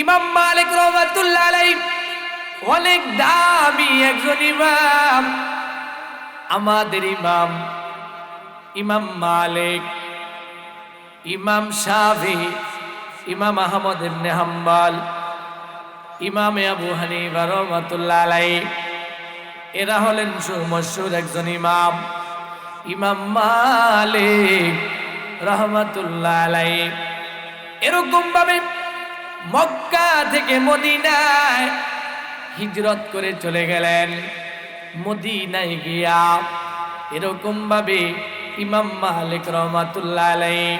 ইমাম মালিক রাহমাতুল্লাহ আলাইহি অনেক দামি একজন ইমাম। আমাদের ইমাম ইমাম মালিক, ইমাম শাফি, ইমাম আহমদ ইবনে হাম্বল, ইমাম আবু হানিফা রাহমাতুল্লাহ আলাইহি, এরা হলেন সুমশহুর একজন ইমাম। ইমাম মালিক রাহমাতুল্লাহ আলাইহি এরকম ভাবে মক্কা থেকে মদিনায় হিজরত করে চলে গেলেন। মদিনায় গিয়া এরকম ভাবে ইমাম মালিক রাহমাতুল্লাহ আলাইহি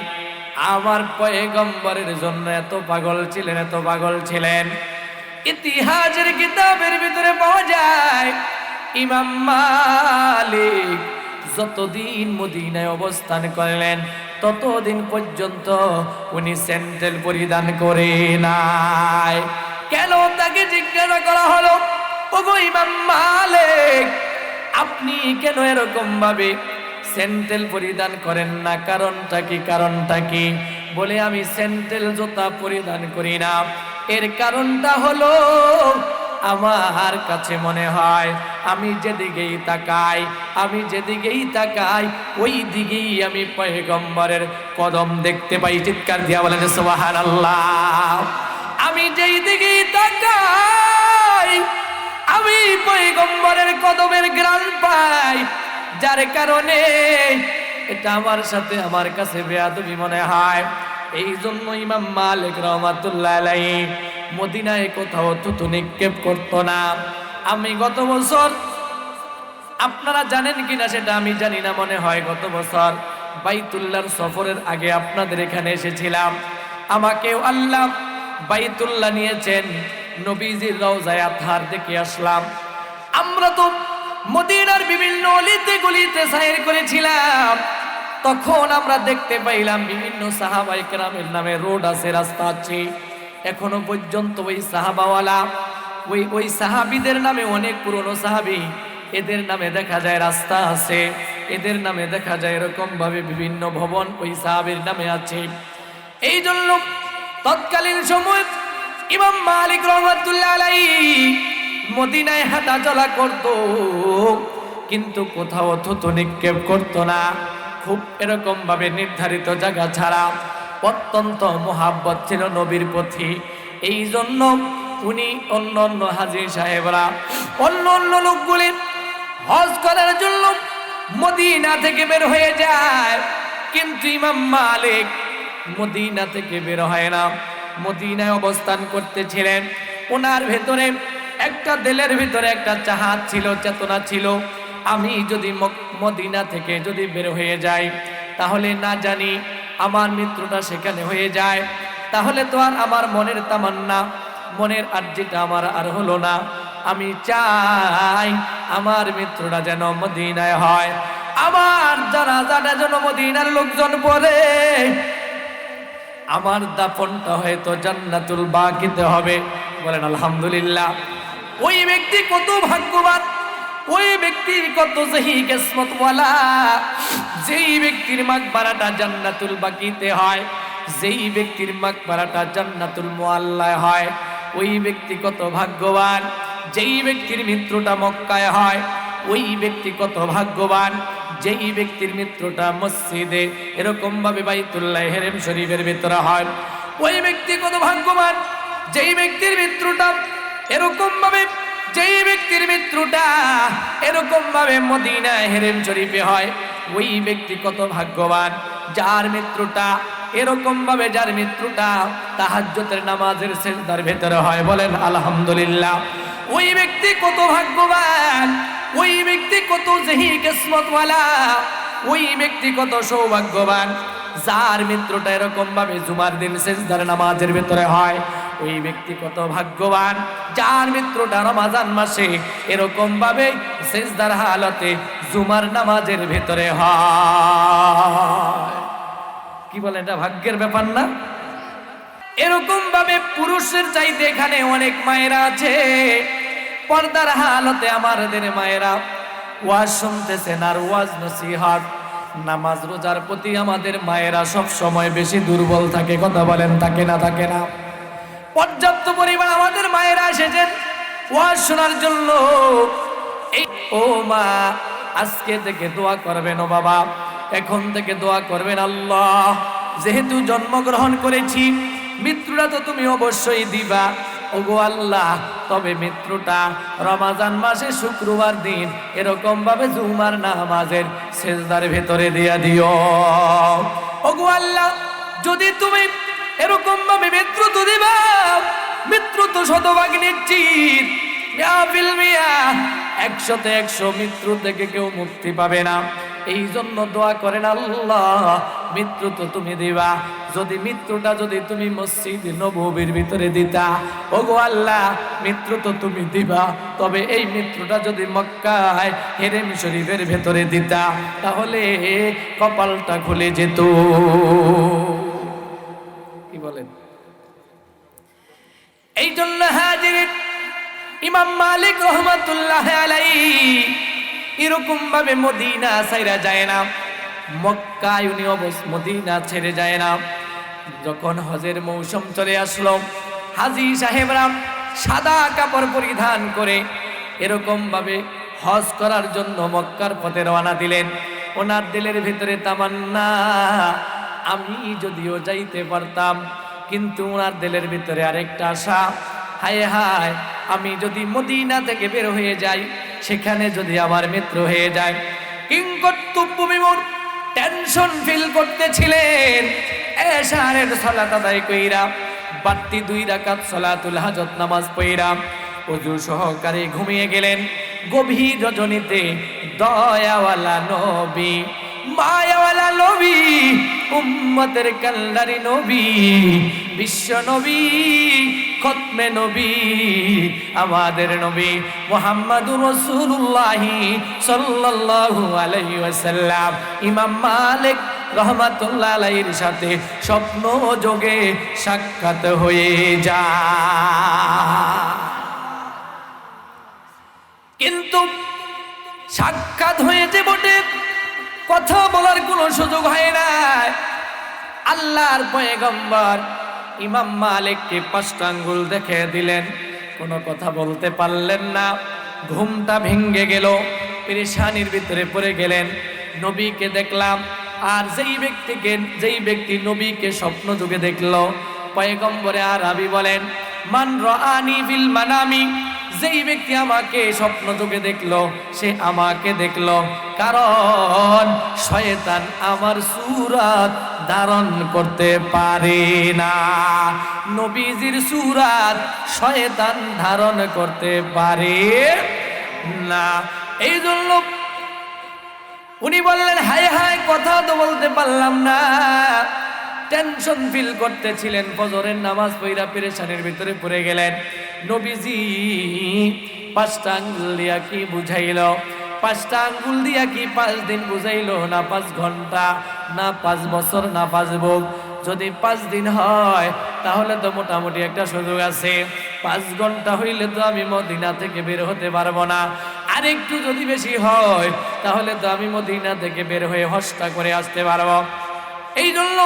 আমার পয়গম্বরের জন্য এত পাগল ছিলেন, এত পাগল ছিলেন। ইতিহাসের কিতাবের ভিতরে পাওয়া যায় ইমাম মালিক যতদিন মদিনায় অবস্থান করলেন ততদিন পর্যন্ত উনি স্যান্ডেল পরিধান করে নাই। কেন তাকে জিজ্ঞাসা করা হলো, ওগো ইমাম মালিক, আপনি কেন এরকম ভাবে স্যান্ডেল পরিধান করেন না? কারণটা কি? কারণটা কি? বলে আমি স্যান্ডেল জুতা পরিধান করি না, এর কারণটা হলো আমার কাছে মনে হয় আমি যেদিকেই তাকাই ওই দিকেই আমি পয়গম্বরের কদম দেখতে পাই। চিৎকার দিয়া বলেন সুবহানাল্লাহ। আমি যেই দিকেই তাকাই আমি পয়গম্বরের কদমের ঘ্রাণ পাই, যার কারণে এটা আমার কাছে বেয়াদবি মনে হয়। এই জন্য ইমাম মালিক রাহমাতুল্লাহ আলাইহি মদিনায় কোথাও থুতু নিক্ষেপ করতো না। আমি গত বছর, আপনারা জানেন কিনা সেটা আমি জানি না, মনে হয় গত বছর বাইতুল্লাহর সফরের আগে আপনাদের এখানে এসেছিলাম। আমাকেও আল্লাহ বাইতুল্লাহ নিয়েছেন, নবীজির রওজায়ে আতহার দেখে আসলাম। আমরা তো মদিনার বিভিন্ন অলিতে গলিতে সাইর করেছিলাম, তখন আমরা দেখতে পাইলাম বিভিন্ন সাহাবায়ে কেরামের নামে রোড আছে, রাস্তা আছে। এখনো পর্যন্ত ওই সাহাবাওয়ালা ওই সাহাবীদের নামে, অনেক পুরনো সাহাবী, এদের নামে দেখা যায় রাস্তা আছে, এদের নামে দেখা যায় এরকম ভাবে বিভিন্ন ভবন ওই সাহাবীর নামে আছে। এই জন্য তৎকালীন সময় ইমাম মালিক রাহমাতুল্লাহ আলাইহি মদিনায় হাঁটা চলা করত, কিন্তু কোথাও থুতু নিক্ষেপ করতো না। খুব এরকম ভাবে নির্ধারিত জায়গা ছাড়া অত্যন্ত মোহাব্বত ছিল নবীর প্রতি। এই জন্য উনি অন্য হাজী সাহেবরা, অন্য লোকগুলি হজ করার জন্য মদিনা থেকে বের হয়ে যায়, কিন্তু ইমাম মালিক মদিনা থেকে বের হয় না, মদিনায় অবস্থান করতেছিলেন। ওনার ভেতরে একটা দিলের ভিতরে একটা চাহাত ছিল, চেতনা ছিল, আমি যদি মদিনা থেকে যদি বের হয়ে যাই তাহলে না জানি আমার মৃত্যুটা সেখানে হয়ে যায়, তাহলে তো আর আমার মনের তামান্না, মনের আরজিটা আমার আর হলো না। আমি চাই আমার মৃত্যুটা যেন মদিনায় হয়, আমার জানাজাটা যেন মদিনার লোকজন পড়ে, আমার দাফনটা হয়তো জান্নাতুল বাকিতে হবে। বলেন আলহামদুলিল্লাহ। ওই ব্যক্তি কত ভাগ্যবান, ওই ব্যক্তি কত সহি কিসমতওয়ালা, যেই ব্যক্তির মাকবারাটা জান্নাতুল বাকিতে হয়, যেই ব্যক্তির মাকবারাটা জান্নাতুল মুআল্লায় হয়, ওই ব্যক্তি কত ভাগ্যবান। যেই ব্যক্তির মৃত্যুটা মক্কায় হয়, ওই ব্যক্তি কত ভাগ্যবান। যেই ব্যক্তির মৃত্যুটা মসজিদে এরকম ভাবে বাইতুল্লাহ হেরেম শরীফের ভিতরে হয়, ওই ব্যক্তি কত ভাগ্যবান। যেই ব্যক্তির মৃত্যুটা এরকম ভাবে, যেই ব্যক্তির মৃত্যুটা এরকম ভাবে মদিনা হেরেম শরীফে হয়, ওই ব্যক্তি কত ভাগ্যবান। যার মৃত্যুটা এরকম ভাবে, যার মৃত্যুটা তাহাজ্জুদের নামাজের সিজদার ভিতরে হয়, বলেন আলহামদুলিল্লাহ। ওই ব্যক্তি কত ভাগ্যবান, ওই ব্যক্তি কত সহি কিসমতওয়ালা, ওই ব্যক্তি কত সৌভাগ্যবান। যার মৃত্যুটা এরকম ভাবে জুমার দিন সিজদার নামাজের ভিতরে হয়, ওই ব্যক্তি কত ভাগ্যবান। যার মৃত্যুটা রমজান মাসে এরকম ভাবে সিজদার হালতে জুমার নামাজের ভিতরে হয়। কি বলে, এটা ভাগ্যের ব্যাপার না? এরকম ভাবে পুরুষের চাইতে এখানে অনেক মায়েরা আছে, পর্দার হালতে আমাদের মায়েরা ওয়াজ শুনতেছেন, আর ওয়াজ নসিহত নামাজ রোজার প্রতি আমাদের মায়েরা সব সময় বেশি দুর্বল থাকে। কথা বলেন, থাকে না? থাকে না? পর্যাপ্ত পরিমাণ আমাদের মায়েরা এসেছেন ওয়াজ শোনার জন্য। এই ও মা, আজকে থেকে দোয়া করবেন, ও বাবা এখন থেকে দোয়া করবেন, আল্লাহ যেহেতু জন্মগ্রহণ করেছি মৃত্যুটা তো তুমি অবশ্যই দিবা, ওগো আল্লাহ তবে মৃত্যুটা রমাজান মাসে শুক্রবার দিন এরকম ভাবে জুমার নামাজের সেজদার ভেতরে দিয়া দিও। ওগো আল্লাহ যদি তুমি এরকম ভাবে মৃত্যু তো দিবা, মৃত্যু তো শতভাগ নিশ্চিত, 100-100 মৃত্যু থেকে কেউ মুক্তি পাবে না। এই জন্য দোয়া করেন, আল্লাহ মৃত্যু তো তুমি দিবা, যদি মৃত্যুটা যদি তুমি মসজিদ নববীর ভিতরে দিতা, ওগো আল্লাহ মৃত্যু তো তুমি দিবা, তবে এই মৃত্যুটা যদি মক্কায় হেরেম শরীফের ভেতরে দিতা তাহলে কপালটা খুলে যেত। কি বলেন? এই জন্য হাজির ইমাম মালিক রহমাতুল্লাহ আলাইহি এরকম ভাবে মদিনা ছাইরা যায় না, মক্কায় উনি মদিনা ছেড়ে যায় না। যখন হজের মৌসুম চলে আসলো, হাজী সাহেবরা সাদা কাপড় পরিধান করে এরকম ভাবে হজ করার জন্য মক্কার পথে রওনা দিলেন। ওনার দিলের ভিতরে তামান্না, আমি যদিও যাইতে পারতাম, কিন্তু ওনার দিলের ভিতরে আরেকটা আশা, হায় হায় আমি যদি মদিনা থেকে বের হয়ে যাই, সেখানে যদি আমার মৃত্যু হয়ে যায়। কিংকর্তব্য বিমূঢ় টেনশন ফিল করতেছিলেন। এশারের সালাত আদায় কইরা বাড়তি 2 রাকাত সালাতুল হাজত নামাজ পড়া ওযু সহকারে ঘুমিয়ে গেলেন। গভীর রজনীতে দয়াওয়ালা নবী, মায়াওয়ালা নবী, উম্মতের কাল্লারি নবী, বিশ্ব নবী, খতমে নবী, আমাদের নবী মুহাম্মাদুর রাসূলুল্লাহ সাল্লাল্লাহু আলাইহি ওয়াসাল্লাম ইমাম মালিক রহমাতুল্লাহ আলাইহির সাথে স্বপ্ন যোগে সাক্ষাৎ হয়ে যায়। কিন্তু সাক্ষাৎ হয়েছে বটে, কথা বলার কোনো সুযোগ হয় না। আল্লাহর পয়গম্বর ইমাম মালিককে 5টা আঙ্গুল দেখে দিলেন, কোনো কথা বলতে পারলেন না। ঘুমটা ভেঙে গেল, পেরেশানির ভিতরে পড়ে গেলেন। নবীকে দেখলাম, আর যেই ব্যক্তি নবীকে স্বপ্ন যুগে দেখলো, পয়গম্বরে আরবি বলেন, মান রাআনি ফিল মানামি, যেই ব্যক্তি আমাকে স্বপ্ন যুগে দেখলো সে আমাকে দেখলো, কারণ শয়তান আমার সূরাত ধারণ করতে পারে না। নবীজির সূরাত শয়তান ধারণ করতে পারে না। এই জন্য উনি বললেন, হায় হায় কথা তো বলতে পারলাম না। টেনশন ফিল করতেছিলেন। ফজরের নামাজ পড়া পেরেশানির ভিতরে পড়ে গেলেন। নবীজি 5টা আঙ্গুল দিয়া কি বুঝাইল? 5টা আঙ্গুল দিয়া কি 5 দিন বুঝাইল? না 5 ঘন্টা, না 5 বছর, না 5 যুগ। যদি 5 দিন হয় তাহলে তো মোটামুটি একটা সুযোগ আছে। 5 ঘন্টা হইলে তো আমি মদিনা থেকে বের হতে পারবো না। আর একটু যদি বেশি হয় তাহলে তো আমি মদিনা থেকে বের হয়ে হজটা করে আসতে পারবো। এই জন্য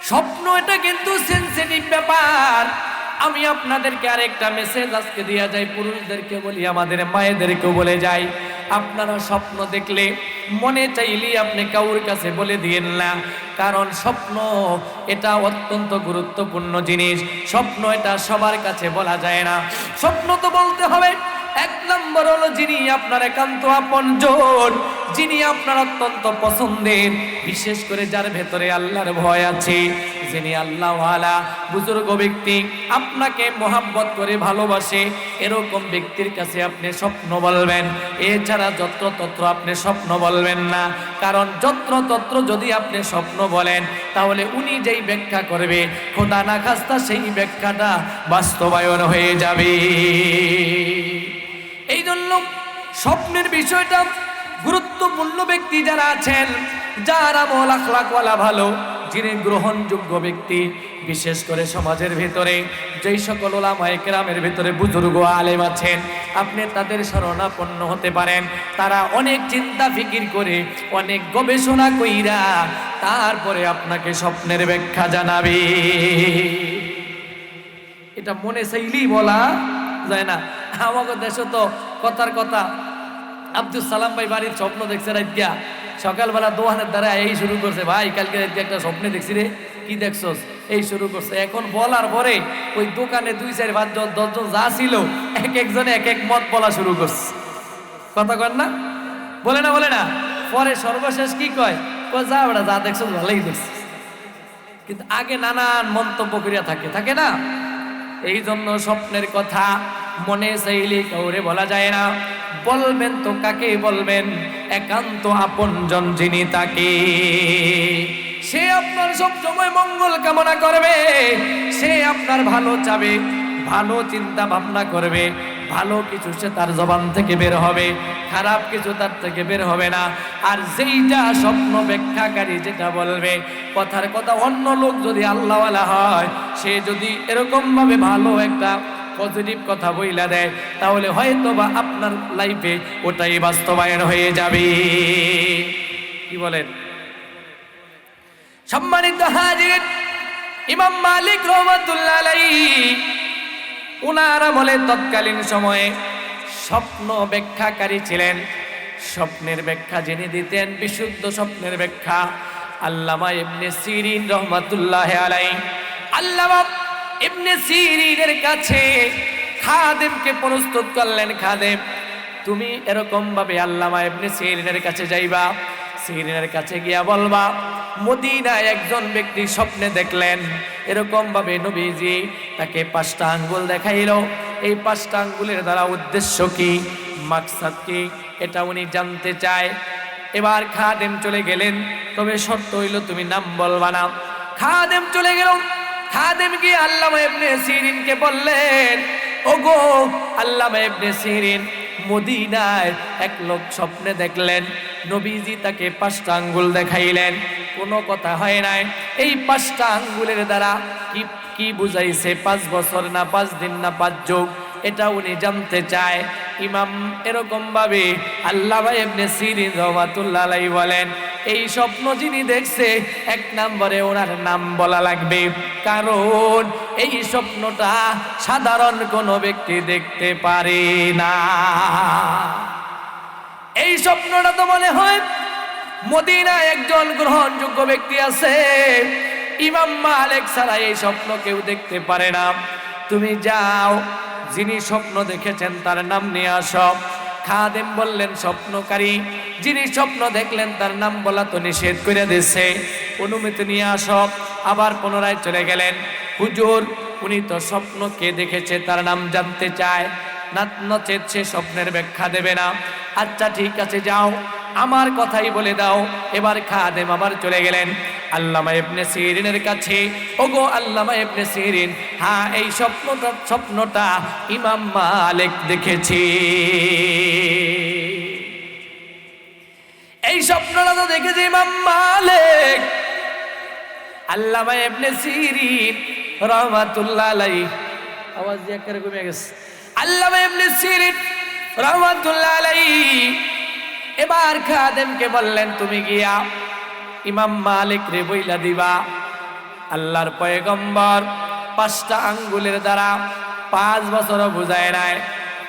স্বপ্ন এটা কিন্তু সেনসিটিভ ব্যাপার। আমি আপনাদেরকে আরেকটা মেসেজ আজকে দিয়া যাই, পুরুষদেরকে বলি, আমাদের মায়েদেরকেও বলে যাই, আপনারা স্বপ্ন দেখলে মনে চাইলে আপনি কাউর কাছে বলে দিয়েন না, কারণ স্বপ্ন এটা অত্যন্ত গুরুত্বপূর্ণ জিনিস। স্বপ্ন এটা সবার কাছে বলা যায় না। স্বপ্ন তো বলতে হবে 1 নম্বর হলো যিনি আপনার একান্ত আপনজন, যিনি আপনার অত্যন্ত পছন্দের, বিশেষ করে যার ভেতরে আল্লাহর ভয় আছে, যিনি আল্লাহওয়ালা বুজুর্গ ব্যক্তি, আপনাকে মোহাব্বত করে ভালোবাসে, এরকম ব্যক্তির কাছে আপনি স্বপ্ন বলবেন। এছাড়া যত্রতত্র আপনি স্বপ্ন বলবেন না, কারণ যত্রতত্র যদি আপনি স্বপ্ন বলেন তাহলে উনি যেই ব্যাখ্যা করবে, খোদা না খাস্তা সেই ব্যাখ্যাটা বাস্তবায়ন হয়ে যাবে। এই জন্য স্বপ্নের বিষয়টা গুরুত্বপূর্ণ। ব্যক্তি যারা আছেন, যারা আমল আখলাকওয়ালা ভালো, যিনি গ্রহণযোগ্য ব্যক্তি, বিশেষ করে সমাজের ভিতরে যেই সকল উলামায়ে কেরামের ভিতরে বুজুর্গ আলেম আছেন, আপনি তাদের শরণাপন্ন হতে পারেন। তারা অনেক চিন্তা ফিকির করে, অনেক গবেষণা কইরা তারপরে আপনাকে স্বপ্নের ব্যাখ্যা জানাবে। এটা মনে চাইলেই বলা যায় না। আমাদের দেশে তো কথার কথা, আব্দুল সালাম ভাই বাড়ির স্বপ্ন দেখছে রাত দিয়া, সকালবেলা দোকানের দ্বারা এই শুরু করছে, ভাই কালকে রাত একটা স্বপ্নে দেখছি রে, কি দেখছস, এই শুরু করছে। এখন বলার পরে ওই দোকানে 2, 4, 5 জন 10 জন যা ছিল এক একজনে এক এক মত বলা শুরু করছে। কথা কন না, বলে না বলে না। পরে সর্বশেষ কি কয়, যা বেটা যা দেখছস ভালোই দেখছিস, কিন্তু আগে নানান মন্তব্য করিয়া থাকে না। এই জন্য স্বপ্নের কথা মনে চাইলে কাউরে বলা যায় না। বলবেন তো কাকে বলবেন? একান্ত আপনজন যিনি, তাকে। সে আপনার সবসময় মঙ্গল কামনা করবে, সে আপনার ভালো চাবে, ভালো চিন্তা ভাবনা করবে, ভালো কিছু সে তার জবান থেকে বের হবে, খারাপ কিছু তার থেকে বের হবে না। আর যেইটা স্বপ্ন ব্যাখ্যাকারী যেটা বলবে, কথার কথা অন্য লোক যদি আল্লাহওয়ালা হয়, সে যদি এরকম ভাবে ভালো একটা পজিটিভ কথা বইলা দেয়, তাহলে হয়তো বা আপনার লাইফে ওটাই বাস্তবায়ন হয়ে যাবে। কি বলেন? সম্মানিত হাজির, ইমাম মালিক রহমাতুল্লাহ আলাইহি উনার আমলে তৎকালীন সময়ে স্বপ্ন ব্যাখ্যাকারী ছিলেন। স্বপ্নের ব্যাখ্যা যিনি দিতেন, বিশুদ্ধ স্বপ্নের ব্যাখ্যা, আল্লামা ইবনে সিরিন রহমাতুল্লাহ আলাইহি। আল্লামা ইবনে সিরিনের কাছে খাদেমকে প্রস্তুত করলেন, খাদেম তুমি এরকম ভাবে আল্লামা ইবনে সিরিনের কাছে যাইবা, সিরিনের কাছে গিয়া বলবা মদিনায় একজন ব্যক্তি স্বপ্নে দেখলেন এরকম ভাবে নবীজি তাকে 5টা আঙ্গুল দেখাইলো, এই 5টা আঙ্গুলের দ্বারা উদ্দেশ্য কি, মাকসাদ কি, এটা উনি জানতে চায়। এবার খাদেম চলে গেলেন, তবে শর্ত হইল তুমি নাম বলবা না। খাদেম চলে গেল, খাদেম গিয়ে আল্লামা ইবনে সিরিনকে বললেন, ওগো আল্লামা ইবনে সিরিন, মদিনায় এক লোক স্বপ্নে দেখলেন নবীজি তাকে 5টা আঙ্গুল দেখাইলেন, কোনো কথা হয় নাই। এই 5টা আঙ্গুলের দ্বারা কি কি বুঝাইছে, 5 বছর না 5 দিন না 5 যুগ, এটা উনি জানতে চায়। ইমাম এরকম ভাবে আল্লামা ইবনে সিরিন রাহমাতুল্লাহ আলাইহি বলেন, এই স্বপ্ন যিনি দেখছে 1 নম্বরে ওনার নাম বলা লাগবে, কারণ এই স্বপ্নটা সাধারণ কোনো ব্যক্তি দেখতে পারে না। এই স্বপ্নটা তো মনে হয় মদিনায় একজন গ্রহণযোগ্য ব্যক্তি আছে, ইমাম মালিক ছাড়া এই স্বপ্ন কেউ দেখতে পারে না। তুমি যাও, যিনি স্বপ্ন দেখেছেন তার নাম নিয়ে আসো। খাদেম বললেন, স্বপ্নকারী যিনি স্বপ্ন দেখলেন তার নাম বলা তো নিষেধ করে দিয়েছে, অনুমতি নিয়ে আসো। আবার পুনরায় চলে গেলেন, হুজুর উনি তো স্বপ্ন কে দেখেছে তার নাম জানতে চায়, নচেত সে স্বপ্নের ব্যাখ্যা দেবে না। আচ্ছা ঠিক আছে, যাও আমার কথাই বলে দাও। এবার খাদেম আবার চলে গেলেন আল্লামা ইবনে সিরিনের কাছে। ওগো আল্লামা ইবনে সিরিন, হ্যাঁ এই স্বপ্নটা ইমাম মালিক দেখেছি, এই স্বপ্নটা তো দেখেছে ইমাম মালিক। আল্লামা ইবনে সিরিন রাহমাতুল্লাহ আলাইহি, আওয়াজ দিয়ে করে কমে গেছে। আল্লামা ইবনে সিরিন রাহমাতুল্লাহ আলাইহি এবার খাদেমকে বললেন, তুমি গিয়া ইমাম মালিক রে বইলা দিবা, আল্লাহর পয়গম্বর 5টা আঙ্গুলের দ্বারা 5 বছরও বুঝায় নাই,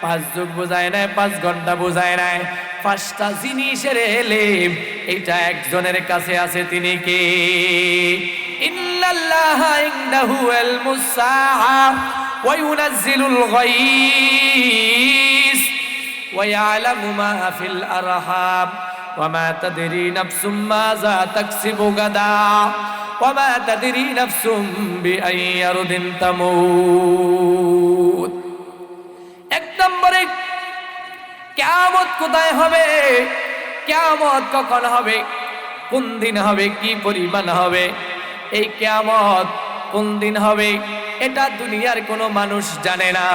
5 যুগ বুঝায় নাই, 5 ঘন্টা বুঝায় নাই, 5টা জিনিসের এলেম এইটা একজনের কাছে আছে, তিনি কে? ইন্নাল্লাহা ইনদাহু ইলমুস সাআ ওয়া ইউনাজ্জিলুল গায়স ওয়া ইয়ালামু মা ফিল আরহাম ওয়া মা তাদরি নাফসুম মাযা তাকসিবু গাদা ওয়া মা তাদরি নাফসুম বিআইয়ি আরদিন তামুত। 1 নম্বরে কিয়ামত কোথায় হবে, কিয়ামত কখন হবে, কোন দিন হবে, কি পরিমাণ হবে, এই কিয়ামত কোন দিন হবে এটা দুনিয়ার কোনো মানুষ জানে না,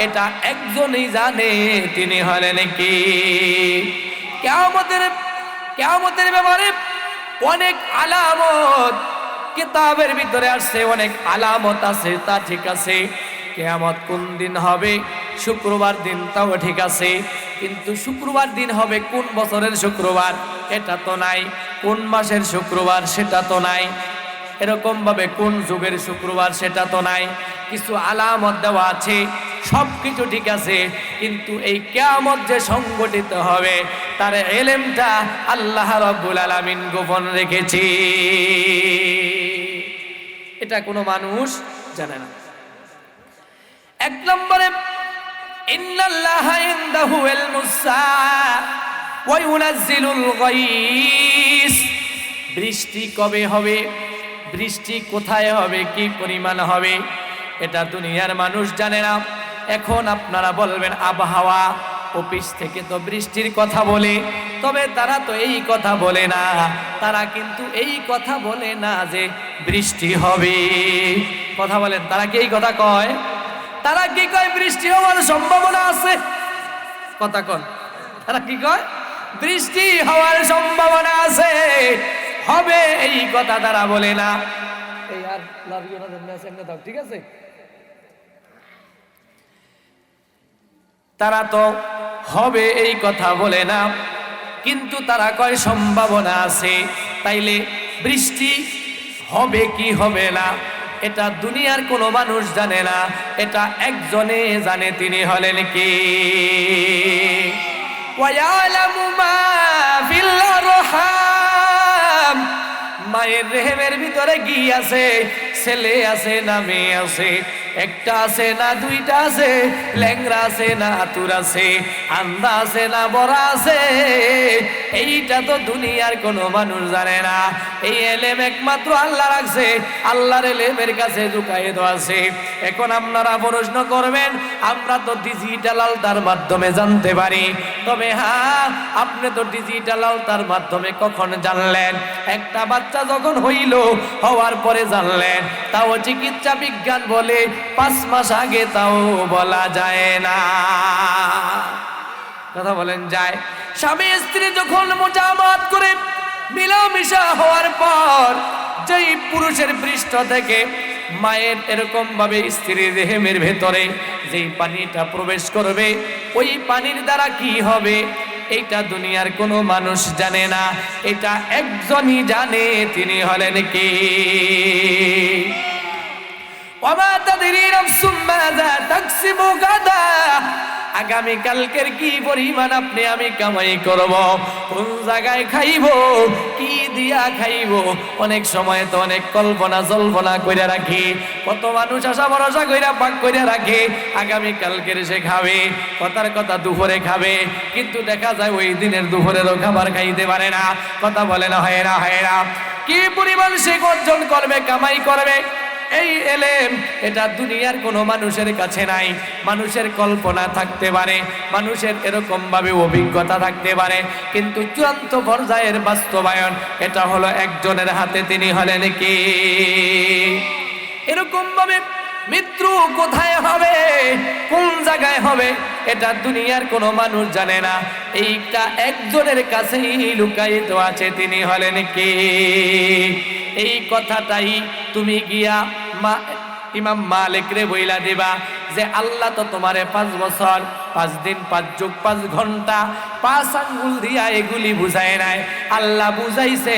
এটা একজনই জানে, তিনি হলেন কি? কিয়ামতের ব্যাপারে অনেক আলামত কিতাবের ভিতরে আসছে, অনেক আলামত আছে, তা ঠিক আছে। কিয়ামত কোন দিন হবে, শুক্রবার দিন, তাও ঠিক আছে, কিন্তু শুক্রবার দিন হবে কোন বছরের শুক্রবার এটা তো নাই, কোন মাসের শুক্রবার সেটা তো নাই, এরকম ভাবে কোন যুগের শুক্রবার সেটা তো নাই। কিছু আলামত দেওয়া আছে, সব কিছু ঠিক আছে, কিন্তু এই কিয়ামত যে সংগঠিত হবে তার ইলমটা আল্লাহ রাব্বুল আলামিন গোপন রেখেছে। এটা কোনো মানুষ জানে না। এক নম্বরে ইন্নাল্লাহা ইনদাহু ইলমুস সাআ ওয়া ইউনাজ্জিলুল গায়স। বৃষ্টি কবে হবে, বৃষ্টি কোথায় হবে, কি পরিমাণ হবে, এটা দুনিয়ার মানুষ জানে না। এখন আপনারা বলবেন আবহাওয়া অফিস থেকে তো বৃষ্টির কথা বলে, তবে তারা তো এই কথা বলে না, তারা কিন্তু এই কথা বলে না যে বৃষ্টি হবে। কথা বলেন, তারা কি এই কথা কয়? তারা কি কয় বৃষ্টি হওয়ার সম্ভাবনা আছে? কথা কন, তারা কি কয়? বৃষ্টি হওয়ার সম্ভাবনা আছে, হবে, এই কথা তারা বলে না। এই আর লাভিও না দেন না, দাও, ঠিক আছে? তারা তো হবে এই কথা বলে না, কিন্তু তারা কয় সম্ভাবনা আছে। তাইলে বৃষ্টি হবে কি হবে না এটা দুনিয়ার কোনো মানুষ জানে না, এটা একজনে জানে, তিনি হলেন কি? ওয়ায়ালামু মা ফিল আরহাম। মায়ের রেহেমের ভিতরে কি আছে, ছেলে আছে না মেয়ে আছে, একটা আছে না দুইটা আছে, ল্যাংরা আছে না আতুর আছে, আন্দা আছে না বড়া আছে, এইটা তো দুনিয়ার কোনো মানুষ জানে না। এই এলেম একমাত্র আল্লাহ রাখছে, আল্লাহর এলেমের কাছে লুকায়িত আছে। এখন আপনারা প্রশ্ন করবেন, আমরা তো ডিজিটাল আলতার মাধ্যমে জানতে পারি, তবে হ্যাঁ, আপনি তো ডিজিটাল আলতার মাধ্যমে কখন জানলেন? একটা বাচ্চা যখন হইল, হওয়ার পরে জানলেন। তাও চিকিৎসা বিজ্ঞান বলে 5 মাস আগে তাও বলা যায় না। কথা বলেন, যায়? স্বামী স্ত্রী যখন মুজামাত করে মিলামিশা হওয়ার পর যেই পুরুষের পৃষ্ঠ থেকে মায়ের এরকম ভাবে স্ত্রীর রেহেমের ভেতরে যেই পানিটা প্রবেশ করবে, ওই পানির দ্বারা কি হবে এইটা দুনিয়ার কোনো মানুষ জানে না, এটা একজনই জানে, তিনি হলেন কে? ওয়ামা তাদরি নাফসুম মাযা তাকসিবু গাদা। আগামী কালকের কি পরিমাণ আপনি আমি কামাই করব, কোন জায়গায় খাইব, কি দিয়া খাইব, অনেক সময় তো অনেক কল্পনা জল্পনা কইরা রাখি। কত মানুষ আশা ভরসা কইরা পাক কইরা রাখে আগামী কালকের সে খাবে, কথার কথা দুপুরে খাবে, কিন্তু দেখা যায় ওই দিনের দুপুরেরও খাবার খাইতে পারে না। কথা বলে না, হয় না, হয় না? কি পরিমাণ সে অর্জন করবে, কামাই করবে, এই এলেম এটা দুনিয়ার কোনো মানুষের কাছে নাই। মানুষের কল্পনা থাকতে পারে, মানুষের এরকম ভাবে অভিজ্ঞতা থাকতে পারে, কিন্তু চূড়ান্ত পর্যায়ের বাস্তবায়ন এটা হলো একজনের হাতে, তিনি হলেন কি? এরকম ভাবে মৃত্যু কোথায় হবে, কোন জায়গায় হবে, এটা দুনিয়ার কোনো মানুষ জানে না, এইটা একজনের কাছেই লুকায়িত আছে, তিনি হলেন কি? এই কথাটাই তুমি গিয়া ইমাম মালিক রে বইলা দিবা যে আল্লাহ তো তোমারে 5 বছর 5 দিন 5 যুগ 5 ঘন্টা 5 আঙ্গুল দিয়া এগুলি বুঝায় নাই, আল্লাহ বুঝাইছে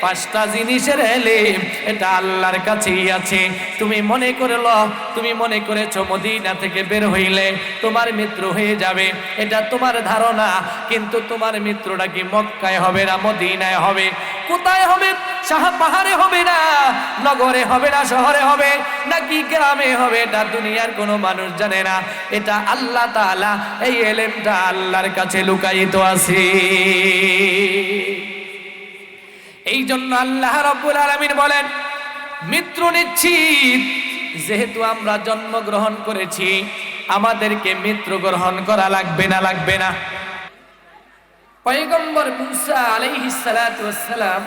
5টা জিনিসের এলেম, এটা আল্লাহর কাছেই আছে। তুমি মনে করল, তুমি মনে করেছো মদিনা থেকে বের হইলে তোমার মৃত্যু হয়ে যাবে, এটা তোমার ধারণা, কিন্তু তোমার মৃত্যুটা কি মক্কায় হবে না মদিনায় হবে? কোথায় হবে? পাহাড়ে হবে না, নগরে হবে না, শহরে হবে নাকি গ্রামে হবে, এটা দুনিয়ার কোনো মানুষ জানে না, এটা আল্লাহ তাআলা, এই এলেমটা আল্লাহর কাছে লুকায়িত আছে। এই জন্য আল্লাহ রাব্বুল আলামিন বলেন, মৃত্যু নিশ্চিত। যেহেতু আমরা জন্মগ্রহণ করেছি, আমাদেরকে মৃত্যু গ্রহণ করা লাগবে না, লাগবে না? পয়গম্বর মুসা আলাইহিস সালাতু ওয়াস সালাম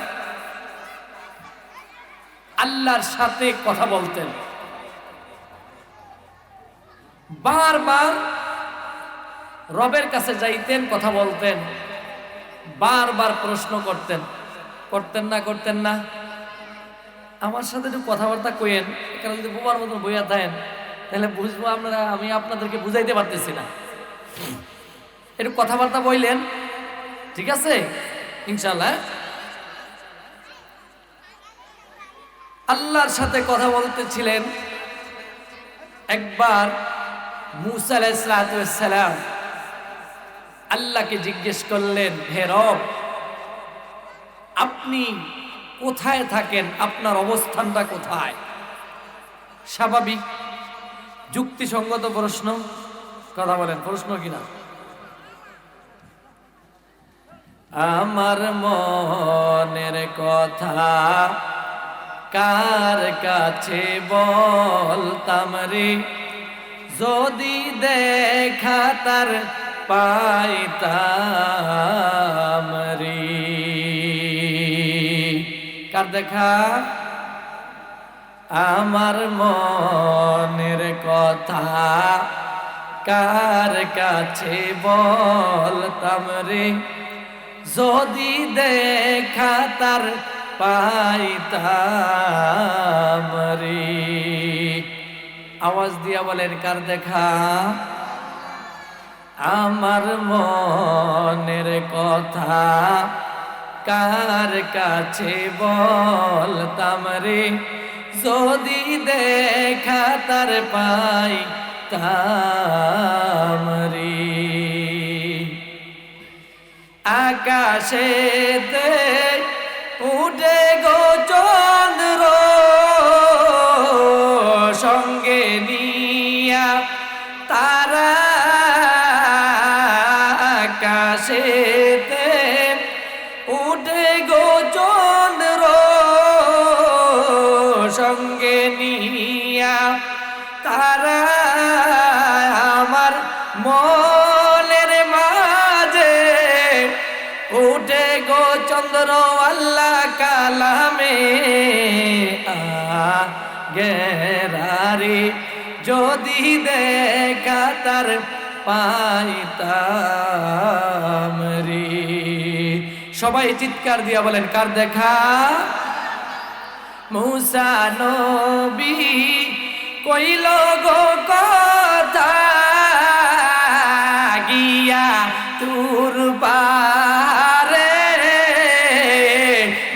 আল্লাহর সাথে কথা বলতেন, বারবার রবের কাছে যাইতেন, কথা বলতেন, বারবার প্রশ্ন করতেন, করতেন না, করতেন না? আমার সাথে একটু কথাবার্তা কইেন, এখানে যদি বোবার মতন বইয়া দেন তাহলে বুঝবো আপনারা, আমি আপনাদেরকে বুঝাইতে পারতেছি না। একটু কথাবার্তা বললেন, ঠিক আছে ইনশাআল্লাহ। আল্লাহর সাথে কথা বলতেছিলেন, একবার মূসা আলাইহিস সালাম আল্লাহকে জিজ্ঞেস করলেন, হে রব, আপনি কোথায় থাকেন, আপনার অবস্থানটা কোথায়? স্বাভাবিক যুক্তিসঙ্গত প্রশ্ন, কথা বলেন, প্রশ্ন কিনা? আমার মনের কথা কার কাছে বলতাম রে, যদি দেখা তার পাইতাম রে। কার দেখা? আমার মনের কথা কার কাছে বলতাম রে, যদি দেখা তার পাইতাম রে। আওয়াজ দিয়া বলেন, কার দেখা? আমার মনের কথা কার কাছে বলতাম রে, যদি দেখা তার পাইতাম রে। আকাশেতে উঠে গো চন্দ্র, সঙ্গে নিয়া তারা, আকাশেতে উঠে গো চন্দ্র, সঙ্গে নিয়া তারা, আমার মনের মাঝে উঠে গো চন্দ্র আল্লাহ কালামে গেরারি, যদি দেখা তার পাইতাম রে। সবাই চিৎকার দিয়া বলেন, কার দেখা? মূসা নবী কইল গো কথা, গিয়া তুর পারে।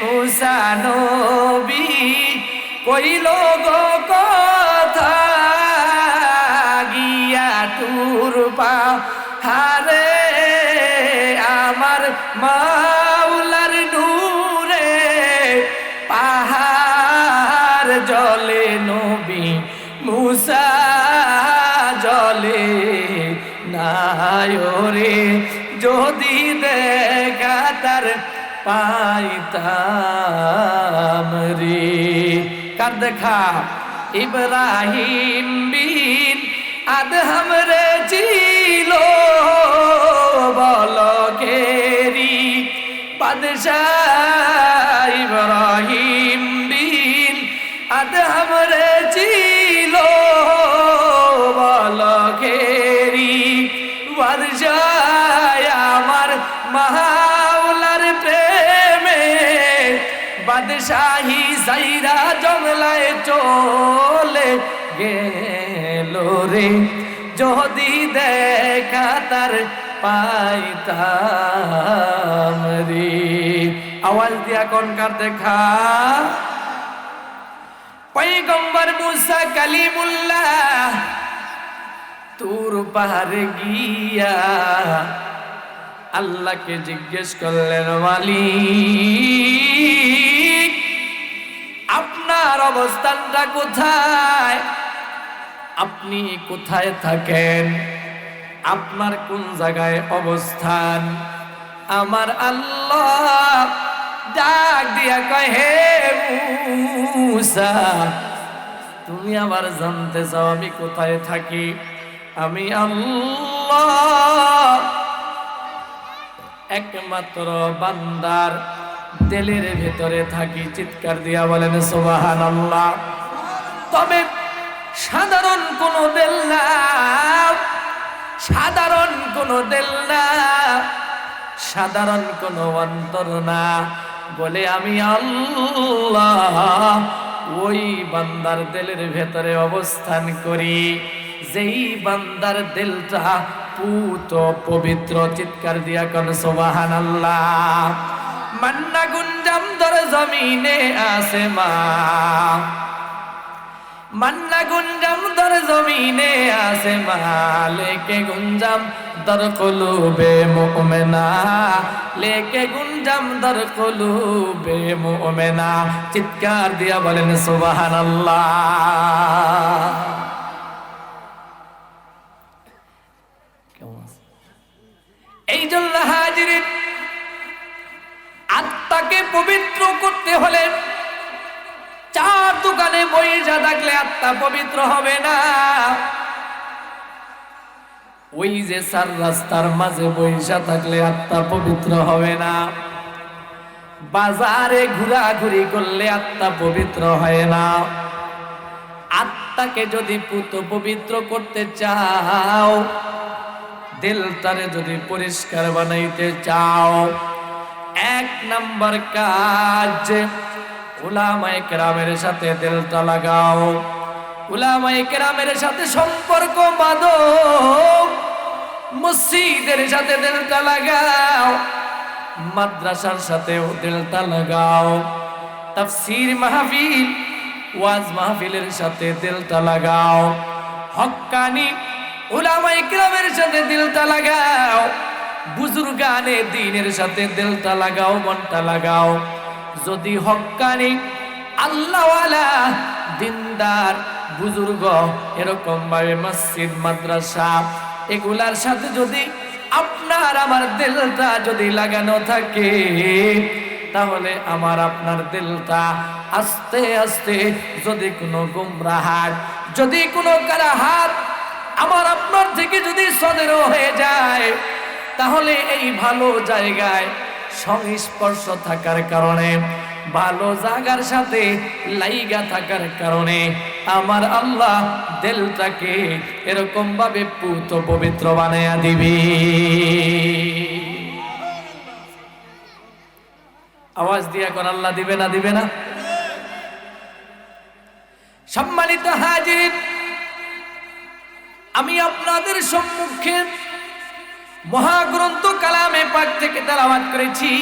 মূসা নবী কইল গো কথা, গিয়া তুর পাহাড়ে। আমার মাওলার নূরে পাহাড় জলে, নবী মূসা জলে নায়রে, যদি দেখা তার পাইতাম রে। কার দেখা? ইব্রাহিম বিন আদহাম রে ছিল বলকেরি বাদশাহ। ইব্রাহিম বিন আদহাম রে ছিল বলকেরি বাদশাহ। আমার মাওলার প্রেমে বাদশাহী সাইরা জংলায় চলে গেল রে, যদি দেখা তার পাইতাম রে। আওয়াজ দিয়া কোন, কার দেখা? পয়গম্বর মূসা কালিমুল্লাহ তুর পাহাড়ে গিয়া আল্লাহকে জিজ্ঞেস করলেন, মালিক আপনার অবস্থানটা কোথায়? আপনি কোথায় থাকেন? আপনার কোন জায়গায় অবস্থান? আমার আল্লাহ ডাক দিয়া কয়, হে মূসা, তুমি আবার জানতে চাও আমি কোথায় থাকি? আমি আল্লাহ একমাত্র বান্দার দিলের ভেতরে থাকি। চিৎকার দিয়া বলেন সুবহানাল্লাহ। তবে সাধারণ কোন দিল না, সাধারণ কোন দিল না, সাধারণ কোন অন্তর না, বলে আমি আল্লাহ ওই বান্দার দিলের ভেতরে অবস্থান করি, যেই বান্দার দিলটা পুত পবিত্র। চিৎকার দিয়া কোন সুবহানাল্লাহ। মান্না গুঞ্জাম দর জমিনে আসে মা, মান্না গুঞ্জাম দর জমিনে আছে মালেকে গুঞ্জাম দর কুলুবে মুমিনা লেকে গুঞ্জাম দর কুলুবে মুমিনা চিৎকার দিয়া বলেন সুবহানাল্লাহ। এই জন্য হাজিরিন আত্মাকে পবিত্র করতে হলে চার দোকানে বইসা থাকলে আত্মা পবিত্র হবে না। ওই যে চার রাস্তার মাঝে বইসা থাকলে আত্মা পবিত্র হবে না। বাজারে ঘোরাঘুরি করলে আত্মা পবিত্র হয় না। আত্মাকে যদি পবিত্র করতে চাও, দিলটারে যদি পরিষ্কার বানাইতে চাও, এক নাম্বার কাজ উলামায়ে কেরামের সাথে দিলটা লাগাও। উলামায়ে কেরামের সাথে সম্পর্ক বাঁধো, মসজিদের সাথে দিলটা লাগাও, মাদ্রাসার সাথেও দিলটা লাগাও, তাফসীর মাহফিল ওয়াজ মাহফিলের সাথে দিলটা লাগাও, হক্কানি উলামায়ে কেরামের সাথে দিলটা লাগাও, বুজুর্গানে দ্বীনের সাথে দিলটা লাগাও, মনটা লাগাও। যদি হক্কানি আল্লাহওয়ালা দিনদার বুজুর্গ এরকম ভাবে মসজিদ মাদ্রাসা এগুলার সাথে যদি আপনার আমার দিলটা যদি লাগানো থাকে, তাহলে আমার আপনার দিলটা আস্তে আস্তে যদি কোনো গুমরাহাত, যদি কোনো কারাহাত আমার আপনার থেকে যদি সদর হয়ে যায়, তাহলে এই ভালো জায়গায় সংস্পর্শ থাকার কারণে, ভালো জায়গার সাথে লাইগা থাকার কারণে আমার আল্লাহ দিলটাকে এরকম ভাবে পবিত্র বানায়া দিবি। আওয়াজ দিয়া কোন আল্লাহ দিবে না দিবে না? সম্মানিত হাজিরিন, আমি আপনাদের সম্মুখে মহাগ্রন্থ কালামে পাক থেকে তেলাওয়াত করেছি।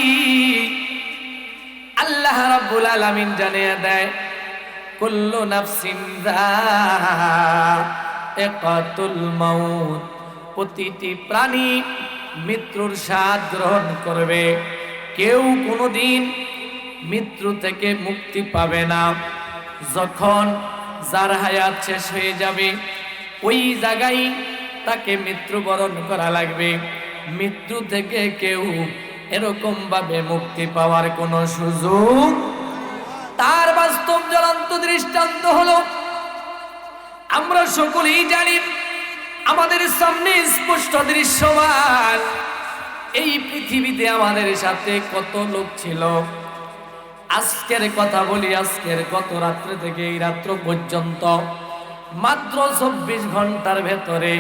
আল্লাহ রাব্বুল আলামিন জানিয়ে দেয়, কুল্লু নাফসিন যায়িকাতুল মাউত, প্রতিটি প্রাণী মৃত্যুর স্বাদ গ্রহণ করবে। কেউ কোনোদিন মৃত্যু থেকে মুক্তি পাবে না। যখন যার হায়াত শেষ হয়ে যাবে, ওই জায়গায় তাকে মৃত্যুবরণ করা লাগবে। মৃত্যু থেকে কেউ এরকম ভাবে মুক্তি পাওয়ার কোনো সুযোগ, তার বাস্তব জ্বলন্ত দৃষ্টান্ত হলো আমরা সকলেই জানি, আমাদের সামনে স্পষ্ট দৃশ্যমান এই পৃথিবীতে আমাদের সাথে কত লোক ছিল। আজকের কথা বলি, আজকের গত রাত্রে থেকে এই রাত্র পর্যন্ত মাত্র 24 ঘন্টার ভেতরে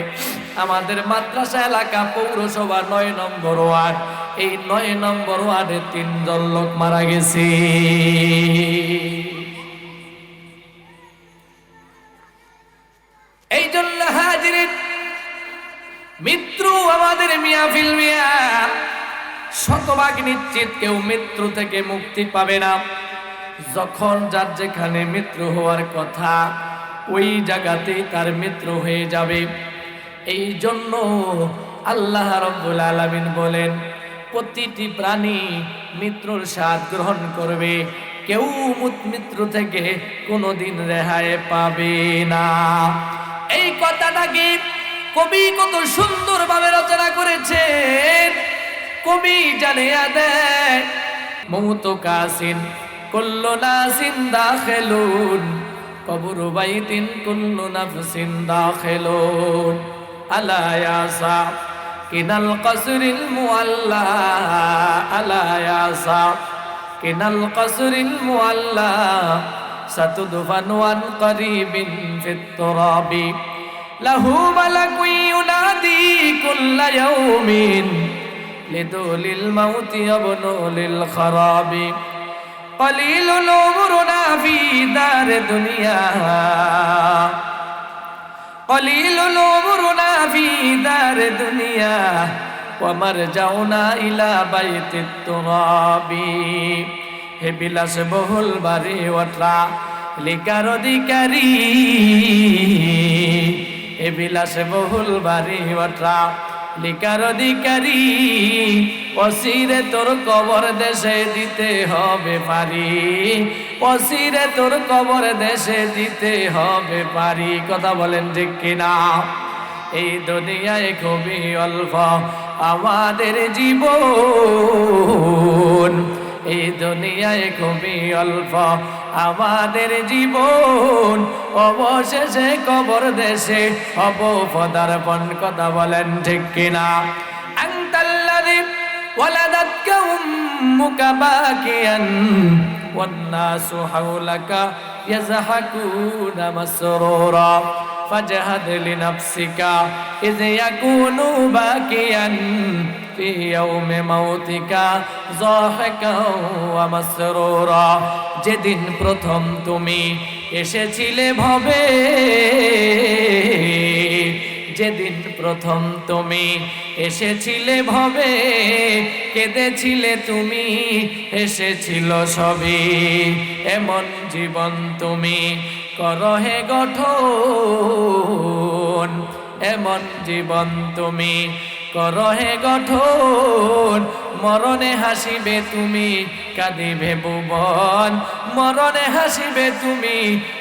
আমাদের মাদ্রাসা এলাকা পৌরসভা ৯ নম্বর ওয়ার্ড, এই ৯ নম্বর ওয়ার্ডে ৩ জন লোক মারা গেছে। এই জন্য হাজিরিন, মৃত্যু আমাদের মিয়াফিল মিয়া শতভাগ নিশ্চিত, কেউ মৃত্যু থেকে মুক্তি পাবে না। যখন যার যেখানে মৃত্যু হওয়ার কথা, ওই জায়গাতেই তার মৃত্যু হয়ে যাবে। এই জন্য আল্লাহ রাব্বুল আলামিন বলেন, প্রতিটি প্রাণী মৃত্যুর স্বাদ গ্রহণ করবে, কেউ মৃত্যু থেকে কোনোদিন রেহাই পাবে না। এই কথাটাকে কবি কত সুন্দরভাবে রচনা করেছেন। কবি জানিয়ে দেয়, মৌতু কাসিন কুল্লু নাসিন দাখিলুন, কবরু বাইতিন কুল্লু নাফসিন দাখিলুন, আলা ইয়া সাকিনাল কসরিল মুআল্লা, আলা ইয়া সাকিনাল কসরিল মুআল্লা, সাতুদফানু আন করিবিন ফিত তুরাবি, লাহু মালাকুন ইউনাদি কুল্লা ইয়াউমিন, লিদুলিল মাউতি ইয়াবনু লিল খারাবি, কলিলুল উমরুনা ফি দার দুনিয়া, কলিলুল উমরুনা ফি দার দুনিয়া, ওয়া মারজাউনা ইলা বাইতিত তুরাবি। হে বিলাস বহুল বাড়ি ওঠা, লিকার অধিকারী এ বিলাসে বহুল বাড়ি ওঠা লিকার অধিকারী অসিরে তোর কবর দেশে দিতে হবে পারি অসিরে তোর কবর দেশে দিতে হবে পারি কথা বলেন ঠিক কিনা এই দুনিয়ায় খুবই অল্প আমাদের জীবন এই দুনিয়ায় খুবই অল্প আমাদের জীবন অবশেষে কবর দেশে হব পদার্পণ কথা বলেন ঠিক কিনা আনতাল্লাযী ওয়ালাদাতকা উম্মুকা বাকিয়ান ওয়ান্নাসু হাওলাকা ইয়াযহাকুনা মাসরুরা فاجهد لنفسك إذ يكون باكيا في يوم موتك ضاحكا ومسرورا যেদিন প্রথম তুমি এসেছিলে ভবে যেদিন প্রথম তুমি এসেছিলে ভবে কেঁদেছিলে তুমি এসেছিল সবে এমন জীবন তুমি করহে গঠন এমন জীবন তুমি করহে গঠন মরণে হাসিবে তুমি কাঁদিবে ভুবন মরণে হাসিবে তুমি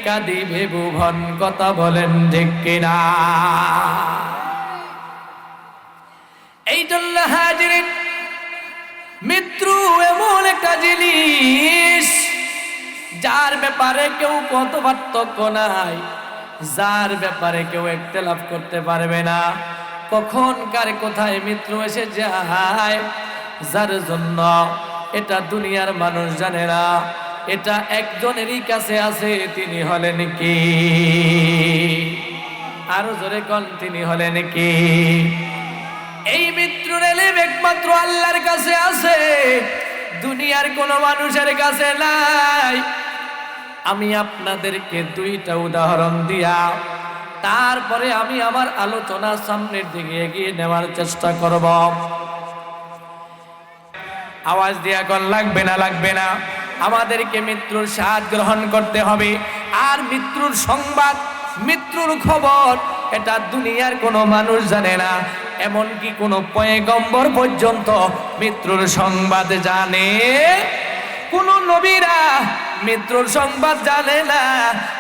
কাঁদিবে ভুবন কথা বলেন ঠিক কিনা এই জন্য হাজিরিন মৃত্যু এমন একটা জিনিস যার ব্যাপারে কেউ কত পার্থক্য নাই যার ব্যাপারে কেউ ইখতিলাফ করতে পারবে না কখন কার কোথায় মৃত্যু এসে যায় যার জন্য এটা দুনিয়ার মানুষ জানে না এটা একজনেরই কাছে আছে তিনি হলেন কি আরো জোরে কোন তিনি হলেন কি এই মৃত্যুর এলেম একমাত্র আল্লাহর কাছে আছে দুনিয়ার কোনো মানুষের কাছে নাই আমি আপনাদেরকে দুইটা উদাহরণ দিয়া তারপরে আমি আমার আলোচনা সামনের দিকে এগিয়ে নেওয়ার চেষ্টা করব আওয়াজ দিয়া কোন লাগবে না আমাদেরকে মৃত্যুর স্বাদ গ্রহণ করতে হবে আর মৃত্যুর সংবাদ মৃত্যুর খবর এটা দুনিয়ার কোনো মানুষ জানে না এমনকি কোনো পয়গম্বর পর্যন্ত মৃত্যুর সংবাদ জানে কোন নবীরা মৃত্যুর সংবাদ জানে না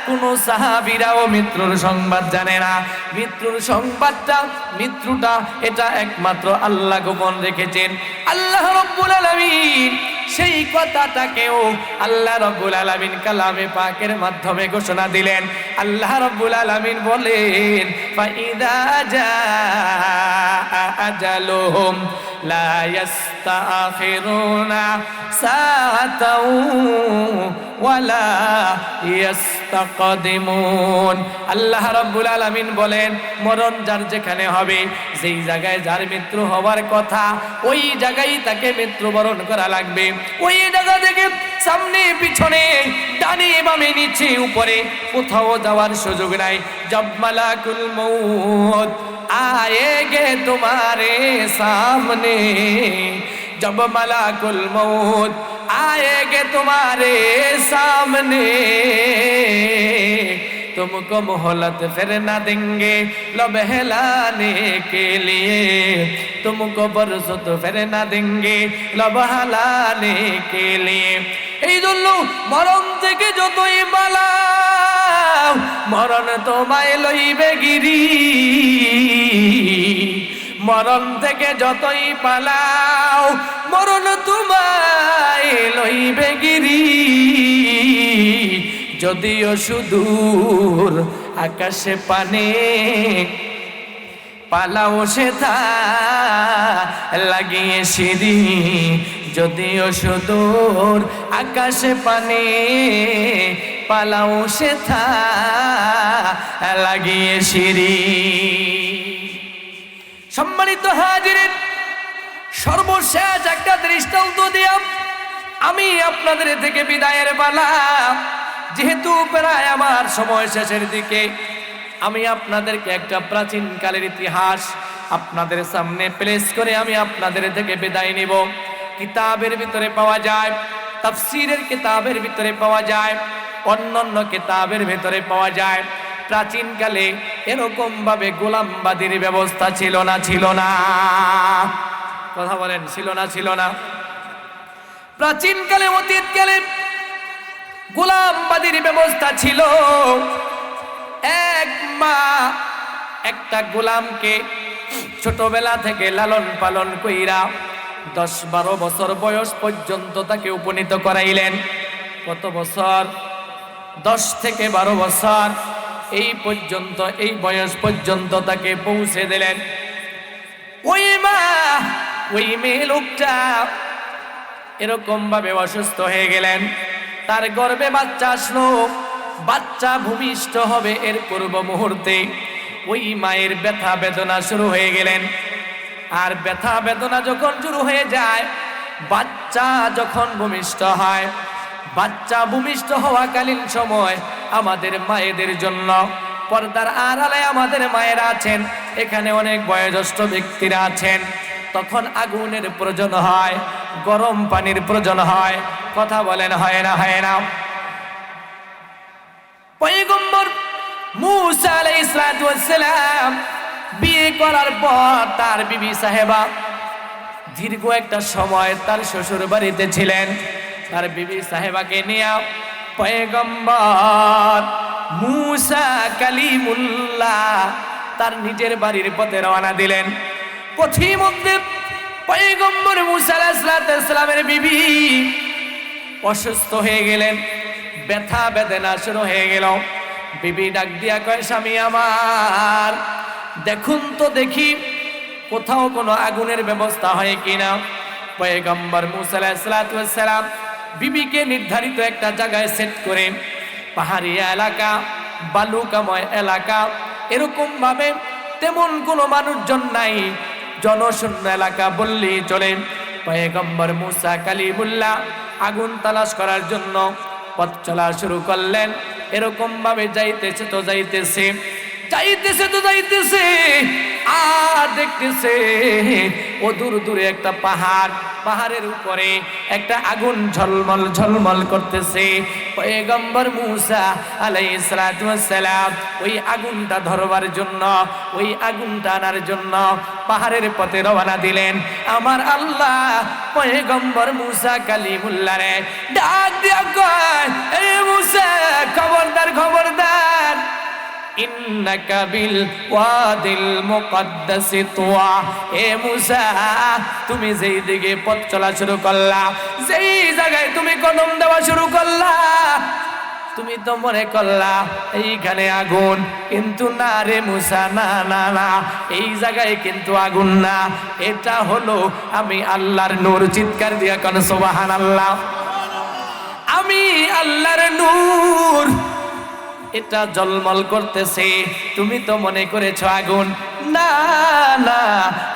কোন সাহাবীরাও মৃত্যুর সংবাদ জানে না মৃত্যুর সংবাদটা মৃত্যুটা এটা একমাত্র আল্লাহ গোপন রেখেছেন আল্লাহ রাব্বুল আলামিন সেই কথাটাকেও আল্লাহ রাব্বুল আলামিন কালামে পাকের মাধ্যমে ঘোষণা দিলেন আল্লাহ রাব্বুল আলামিন বলেন ফাইদা জাআ আজালুহুম লা ইস্তাখিরুনা সাআতাও ওয়ালা ইস্তাকদিমুন আল্লাহ রাব্বুল আলামিন বলেন মরণ যার যেখানে হবে যেই জায়গায় যার মৃত্যু হওয়ার কথা ওই জায়গায় তাকে মৃত্যুবরণ করা লাগবে ওই জায়গা থেকে সামনে পিছনে ডানে বামে নিচে উপরে কোথাও যাওয়ার সুযোগ নাই জব মালাকুল মউত आएगे तुम्हारे सामने जब मलाकुल मौत आएगे तुम्हारे सामने तुमको मोहलत फिर न देंगे लब हिलाने के लिए तुमको बरसत फिर न देंगे लब हिलाने के लिए এই জন্য মরণ থেকে যতই পালাও মরণ তোমায় লইবে গিরি মরণ থেকে যতই পালাও মরণ তোমায় লইবে গিরি যদিও সুদূর আকাশে পানে পালাও সেথা লাগিয়ে সিঁড়ি যদিও সুদূর আকাশে পানে পালাও সেথা লাগিয়ে সিঁড়ি সম্মানিত হাজিরিন সর্বশেষ একটা দৃষ্টান্ত দিয়া আমি আপনাদের থেকে বিদায়ের পালা যেহেতু প্রায় আমার সময় শেষের দিকে আমি আপনাদেরকে একটা প্রাচীন কালের ইতিহাস আপনাদের সামনে প্লেস করে আমি আপনাদের থেকে বিদায় নিব কিতাবের ভিতরে পাওয়া যায় তাফসীরের কিতাবের ভিতরে পাওয়া যায় অন্যান্য কিতাবের ভেতরে পাওয়া যায় প্রাচীনকালে এরকম ভাবে গোলামবাদীর ব্যবস্থা ছিল না? ছিল না? কথা বলেন, ছিল না? ছিল না? প্রাচীনকালে, অতীতকালে গোলামবাদীর ব্যবস্থা ছিল। এক মা একটা গোলামকে ছোটবেলা থেকে লালন পালন কইরা 10-12 বছর বয়স পর্যন্ত তাকে উপনীত করাইলেন। কত বছর? 10 থেকে 12 বছর এই পর্যন্ত, এই বয়স পর্যন্ত তাকে পৌঁছে দিলেন। ওই মা, ওই মেয়ে লোকটা এরকম ভাবে অসুস্থ হয়ে গেলেন। তার গর্ভে বাচ্চা আসলো, বাচ্চা ভূমিষ্ঠ হবে এর পূর্ব মুহূর্তে ওই মায়ের ব্যথা বেদনা শুরু হয়ে গেলেন। আর ব্যথা বেদনা যখন শুরু হয়ে যায়, বাচ্চা যখন ভূমিষ্ঠ হয়, বাচ্চা ভূমিষ্ঠ হওয়াকালীন সময় আমাদের মায়েদের জন্য, পর্দার আড়ালে আমাদের মায়েরা আছেন, এখানে অনেক বয়োজ্যেষ্ঠ ব্যক্তিরা আছেন, তখন আগুনের প্রয়োজন হয়, গরম পানির প্রয়োজন হয়। কথা বলেন, হয় না? হয় না? পয়গম্বর মূসা আলাইহিস সালাম বিয়ে করার পর তার বিবি সাহেবা দীর্ঘ একটা সময় তার শ্বশুর বাড়িতে ছিলেন। তার বিবি সাহেবাকে নিয়ে পয়গম্বর মূসা কালিমুল্লাহ তার নিজের বাড়ির পথে রওনা দিলেন। পথিমধ্যে পয়গম্বর মূসা আলাইহিস সালামের বিবি অসুস্থ হয়ে গেলেন, ব্যথা বেদনা শুরু হয়ে গেল। বিবি ডাক দিয়া কয়, স্বামী আমার, দেখুন তো দেখি কোথাও কোনো আগুনের ব্যবস্থা হয় কিনা। পয়গম্বর মূসা আলাইহিস সালাম বিবিকে নির্ধারিত একটা জায়গায় সেট করে, পাহাড়ি এলাকা, বালুকাময় এলাকা, এরকম ভাবে তেমন কোনো মানুষজন নাই, জনশূন্য এলাকা বললেই চলে। পয়গম্বর মূসা কালিমুল্লাহ আগুন তালাশ করার জন্য পথ চলা শুরু করলেন। এরকম ভাবে যাইতেছে তো যাইতেছে, যাইতেছে তো যাইতেছে, আর দেখতেছে ও দূর দূরে একটা পাহাড়, পাহাড়ের উপরে একটা আগুন ঝলমল ঝলমল করতেছে। পয়গম্বর মূসা আলাইহিস সালাম ওই আগুনটা ধরবার জন্য, ওই আগুনটা আনার জন্য পাহাড়ের পথে রওনা দিলেন। আমার আল্লাহ পয়গম্বর মূসা কালিমুল্লাহ রে ডাক দিয়া কয়, এ মূসা, খবরদার খবরদার, ইন্নাকা বিল ওয়াদিল মুকদ্দাসি তুয়া। এ মূসা, তুমি যেই দিকে পথ চলা শুরু করলা, যেই জায়গায় তুমি কদম দেওয়া শুরু করলা, তুমি তো মনে করলা এইখানে আগুন, কিন্তু না রে মূসা, না না না, এই জায়গায় কিন্তু আগুন না, এটা হলো আমি আল্লাহর নূর। চিৎকার দিয়া কোন সুবহানাল্লাহ। আমি আল্লাহর নূর, এটা জলমল করতেছে, তুমি তো মনে করেছো আগুন, না না,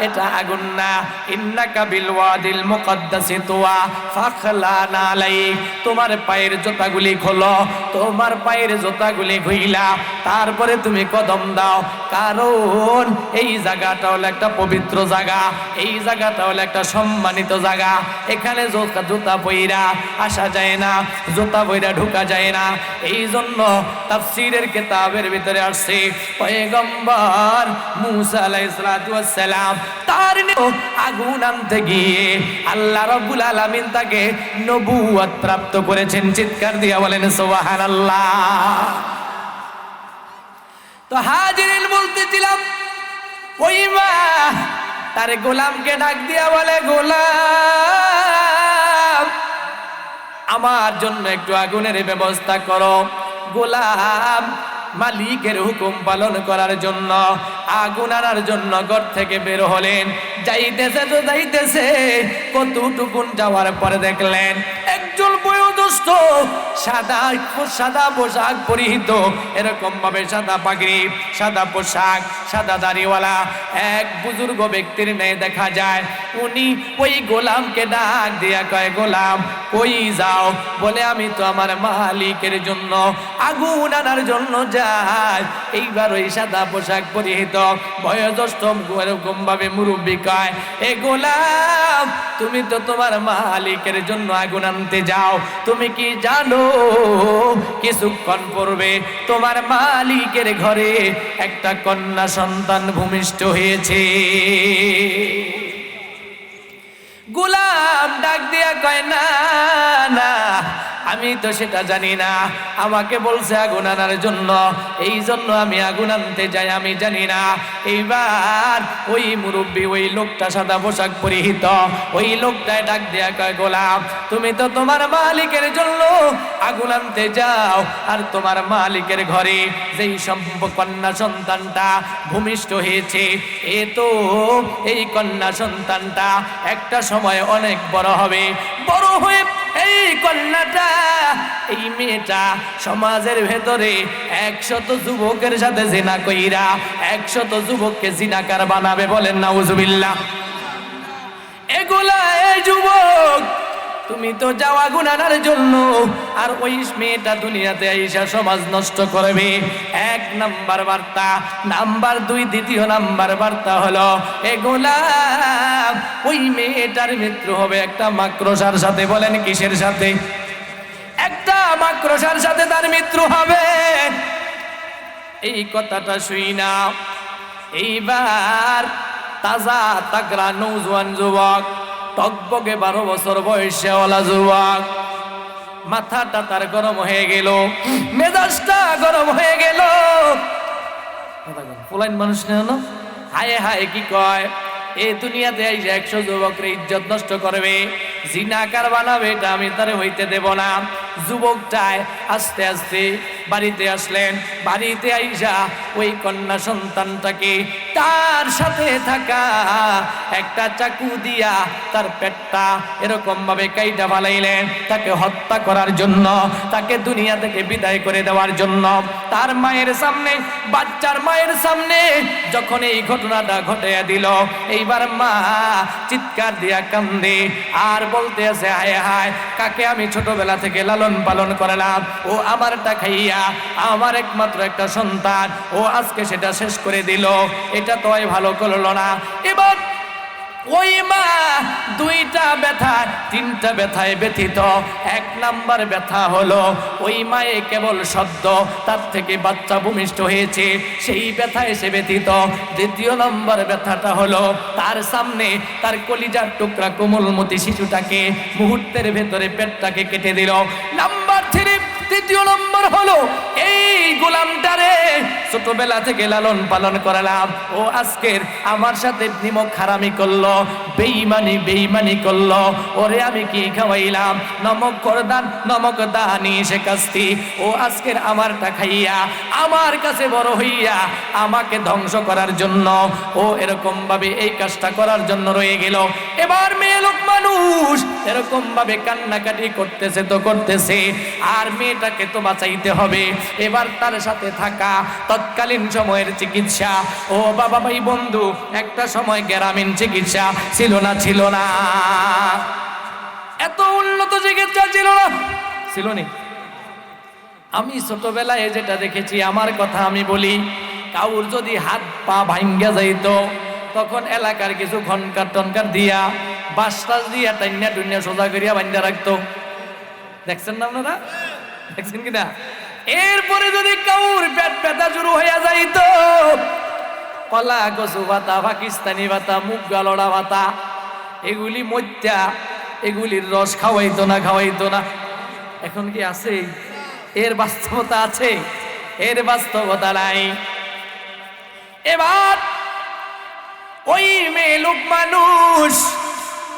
এটা আগুন না। ইন্নাকা বিল ওয়াদিল মুকদ্দাসি তুয়া ফাখলানা আলাইক। তোমার পায়ের জুতাগুলি খোলো, তোমার পায়ের জুতাগুলি খুইলা তারপরে তুমি কদম দাও, কারণ এই জায়গাটা হলো একটা পবিত্র জায়গা, এই জায়গাটা হলো একটা সম্মানিত জায়গা, এখানে জুতা পইরা আসা যায় না, জুতা পইরা ঢোকা যায় না। এই জন্য তাফসীরের কিতাবের ভিতরে আসছে পয়গম্বর মূসা আলাইহিস সালাম তার আগুন আনতে গিয়ে আল্লাহ রাব্বুল আলামিন তাকে নবুয়ত প্রাপ্ত করেছেন। চিৎকার দিয়া বলেন সুবহানাল্লাহ। তো হাজিরিন বলতেছিলাম, ওই মা তার গোলামকে ডাক দিয়া বলে, গোলাম, আমার জন্য একটু আগুনের ব্যবস্থা করো। গোলাম মালিকের হুকুম পালন করার জন্য, আগুন আনার জন্য ঘর থেকে বের হলেন। যাইতেছে তো যাইতেছে, কতটুকুন যাওয়ার পরে দেখলেন একজন বয়োজ্যেষ্ঠ সাদা পোশাক পরিহিত, এরকম ভাবে সাদা পাগড়ি, সাদা পোশাক, সাদা দাড়িওয়ালা এক বুজুর্গ ব্যক্তির ন্যায় দেখা যায়। উনি ওই গোলামকে ডাক দিয়া কয়, গোলাম কই যাও? বলে, আমি তো আমার মালিকের জন্য আগুন আনার জন্য যাই। এইবার ওই সাদা পোশাক পরিহিত বয়োজ্যেষ্ঠ এরকম ভাবে মুরব্বী কয়, এ গোলাম, তুমি তো তোমার মালিকের জন্য আগুন আনতে যাও, তুমি কি জানো কিছুক্ষণ পূর্বে তোমার মালিকের ঘরে একটা কন্যা সন্তান ভূমিষ্ঠ হয়েছে? গোলাম ডাক দিয়া কয়, না না, আমি তো সেটা জানি না, আমাকে বলছে আগুন আনার জন্য, এই জন্য আমি আগুন আনতে যাই, আমি জানি না। এইবার ওই মুরব্বী, ওই লোকটা সাদা পোশাক পরিহিত, ওই লোকটায় ডাক দিয়া কয়, গোলাম, তুমি তো তোমার মালিকের জন্য আগুন আনতে যাও, আর তোমার মালিকের ঘরে যেই কন্যা সন্তানটা ভূমিষ্ঠ হয়েছে, এ তো এই কন্যা সন্তানটা একটা সময় অনেক বড় হবে, বড় হয়ে এই কন্যাটা, এই মেয়েটা সমাজের ভেতরে 100 যুবকের সাথে জিনা কইরা 100 যুবককে জিনাকার বানাবে। বলেন নাউজুবিল্লাহ। এগুলা, এই যুবক, তুমি তো যাও আগুন আনার জন্য, আর ওই মেয়েটা দুনিয়াতে আইসা সমাজ নষ্ট করবে। 1 নাম্বার বার্তা। নাম্বার 2, দ্বিতীয় নাম্বার বার্তা হলো, এগুলা, ওই মেয়েটার মৃত্যু হবে একটা মাকড়সার সাথে। বলেন কিসের সাথে? একটা মাকড়সার সাথে তার মৃত্যু হবে। এই কথাটা শুই না এইবার তাজা তাগড়া নৌজওয়ান যুবক, টকবকে 12 বছর বয়সে ওলা যুবক, মাথাটা তার গরম হয়ে গেল, মেজাজটা গরম হয়ে গেল। ফুলাইন মানুষ না, হায় হায় কি কয়, এই দুনিয়াতে আইসা 100 যুবকের ইজ্জত নষ্ট করবে, জিনাকার বানাবে, এটা আমি তারে হইতে দেব না। যুবকটায় আস্তে আস্তে বাড়িতে আসলেন। বাড়িতে আইসা ওই কন্যা সন্তানটাকে তার সাথে থাকা একটা চাকু দিয়া তার পেটটা এরকম ভাবে কাইটা ফালাইলেন, তাকে হত্যা করার জন্য, তাকে দুনিয়া থেকে বিদায় করে দেওয়ার জন্য। তার মায়ের সামনে, বাচ্চার মায়ের সামনে যখন এই ঘটনাটা ঘটিয়ে দিল, এইবার মা চিৎকার দিয়া কান্দে আর বলতে আছে, হায় হায়, কাকে আমি ছোটবেলা থেকে লালন পালন করলাম, ও আমারটা খাইয়া আমার একমাত্র একটা সন্তান, ও আজকে সেটা শেষ করে দিল, এটা তো ভালো করলো না। এবার ওই মা 2টা ব্যথা, 3টা ব্যথায় ব্যথিত। 1 নাম্বার ব্যথা হলো ওই মায়ে কেবল সদ্য তার থেকে বাচ্চা ভূমিষ্ঠ হয়েছে, সেই ব্যথায় সে ব্যথিত। 2য় নম্বর ব্যথাটা হলো তার সামনে তার কলিজার টুকরা কোমলমতি শিশুটাকে মুহূর্তের ভেতরে পেটটাকে কেটে দিল। নাম্বার 3, 3য় নম্বর হলো এই গোলামটারে ছোটবেলা থেকে লালন পালন করালাম, ও আজকের আমার সাথে নিমক হারামি করলো, বেঈমানি করলো, ওরে আমি কি খাওয়াইলাম, নমক করদান নমক দানি সে কাস্তি, ও আজকের আমারটা খাইয়া আমার কাছে বড় হইয়া আমাকে ধ্বংস করার জন্য ও এরকম ভাবে এই কাজটা করার জন্য রয়ে গেল। এবার মেয়ে লোক মানুষ এরকম ভাবে কান্নাকাটি করতেছে তো করতেছে, আর মেয়েটাকে তো বাঁচাইতে হবে। এবার তার সাথে থাকা তৎকালীন সময়ের চিকিৎসা, ও বাবা ভাই বন্ধু, একটা সময় গ্রামীণ চিকিৎসা ছিল না, ছিল না, এত উন্নত চিকিৎসা ছিল না, ছিল না। আমি ছোটবেলায় যেটা দেখেছি, আমার কথা আমি বলি, কাউর যদি হাত পা ভাঙ্গা যাইত, তখন এলাকার কিছু ঘনকার টনকার দিয়া বাসটাস দিয়া টাইনা টুইনা সোজা করিয়া বান্ধা রাখতো। দেখছেন না আপনারা? দেখছেন কিনা? এরপরে যদি কাউর পেট ব্যথা শুরু হইয়া যাইত, কলা কচু ভাতা, পাকিস্তানি ভাতা, মুগ গালড়া ভাতা, এগুলি মত্যা, এগুলির রস খাওয়াইতো না, খাওয়াইতো না। এখন কি আছে? এর বাস্তবতা আছে? এর বাস্তবতা নাই। এবার ওই মেয়ে লোক মানুষ,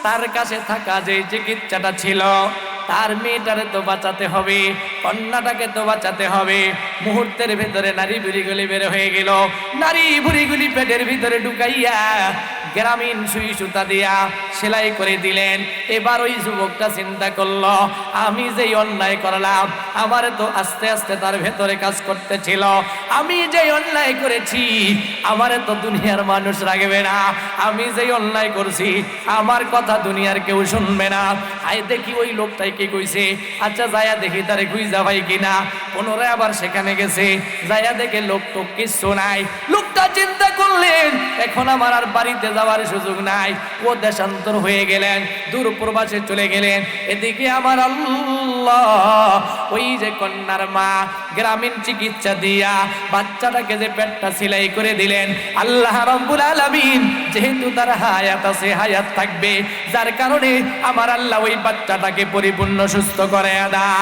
তার কাছে থাকা যে চিকিৎসাটা ছিল, তার মেয়েটারে তো বাঁচাতে হবে, কন্যাটাকে তো বাঁচাতে হবে। মুহূর্তের ভেতরে নারী বুড়িগুলি বের হয়ে গেল। নারী বুড়িগুলি পেটের ভিতরে ঢুকাইয়া গ্রামীণ সুই সুতা দিয়া সেলাই করে দিলেন। এবার ওই যুবকটা চিন্তা করলো, আমি যেই অন্যায় করলাম, আমারে তো আস্তে আস্তে তার ভেতরে কাজ করতেছিল, আমি যেই অন্যায় করেছি আমারে তো দুনিয়ার মানুষ রাখবে না, আমি যেই অন্যায় করছি আমার কথা দুনিয়ার কেউ শুনবে না। আই দেখি ওই লোকটাই কি কইছে, আচ্ছা যায়া দেখি তারে খুঁজা খুঁজা পাই কিনা। পুনরায় আবার সেখানে গেছে, যাইয়া দেখে লোক তো কিছু নাই। লোকটা চিন্তা করলেন এখন আমার আর বাড়িতে যাওয়ার সুযোগ নাই, ও দেশান্তর হয়ে গেলেন, দূর প্রবাসে চলে গেলেন। এদিকে আমার আল্লাহ ওই যে কন্যার মা গ্রামীণ চিকিৎসা দিয়া বাচ্চাটাকে যে পেটটা সেলাই করে দিলেন, আল্লাহ রাব্বুল আলামিন যেহেতু তার হায়াত আছে, হায়াত থাকবে, যার কারণে আমার আল্লাহ ওই বাচ্চাটাকে পরিপূর্ণ সুস্থ করে দেয়।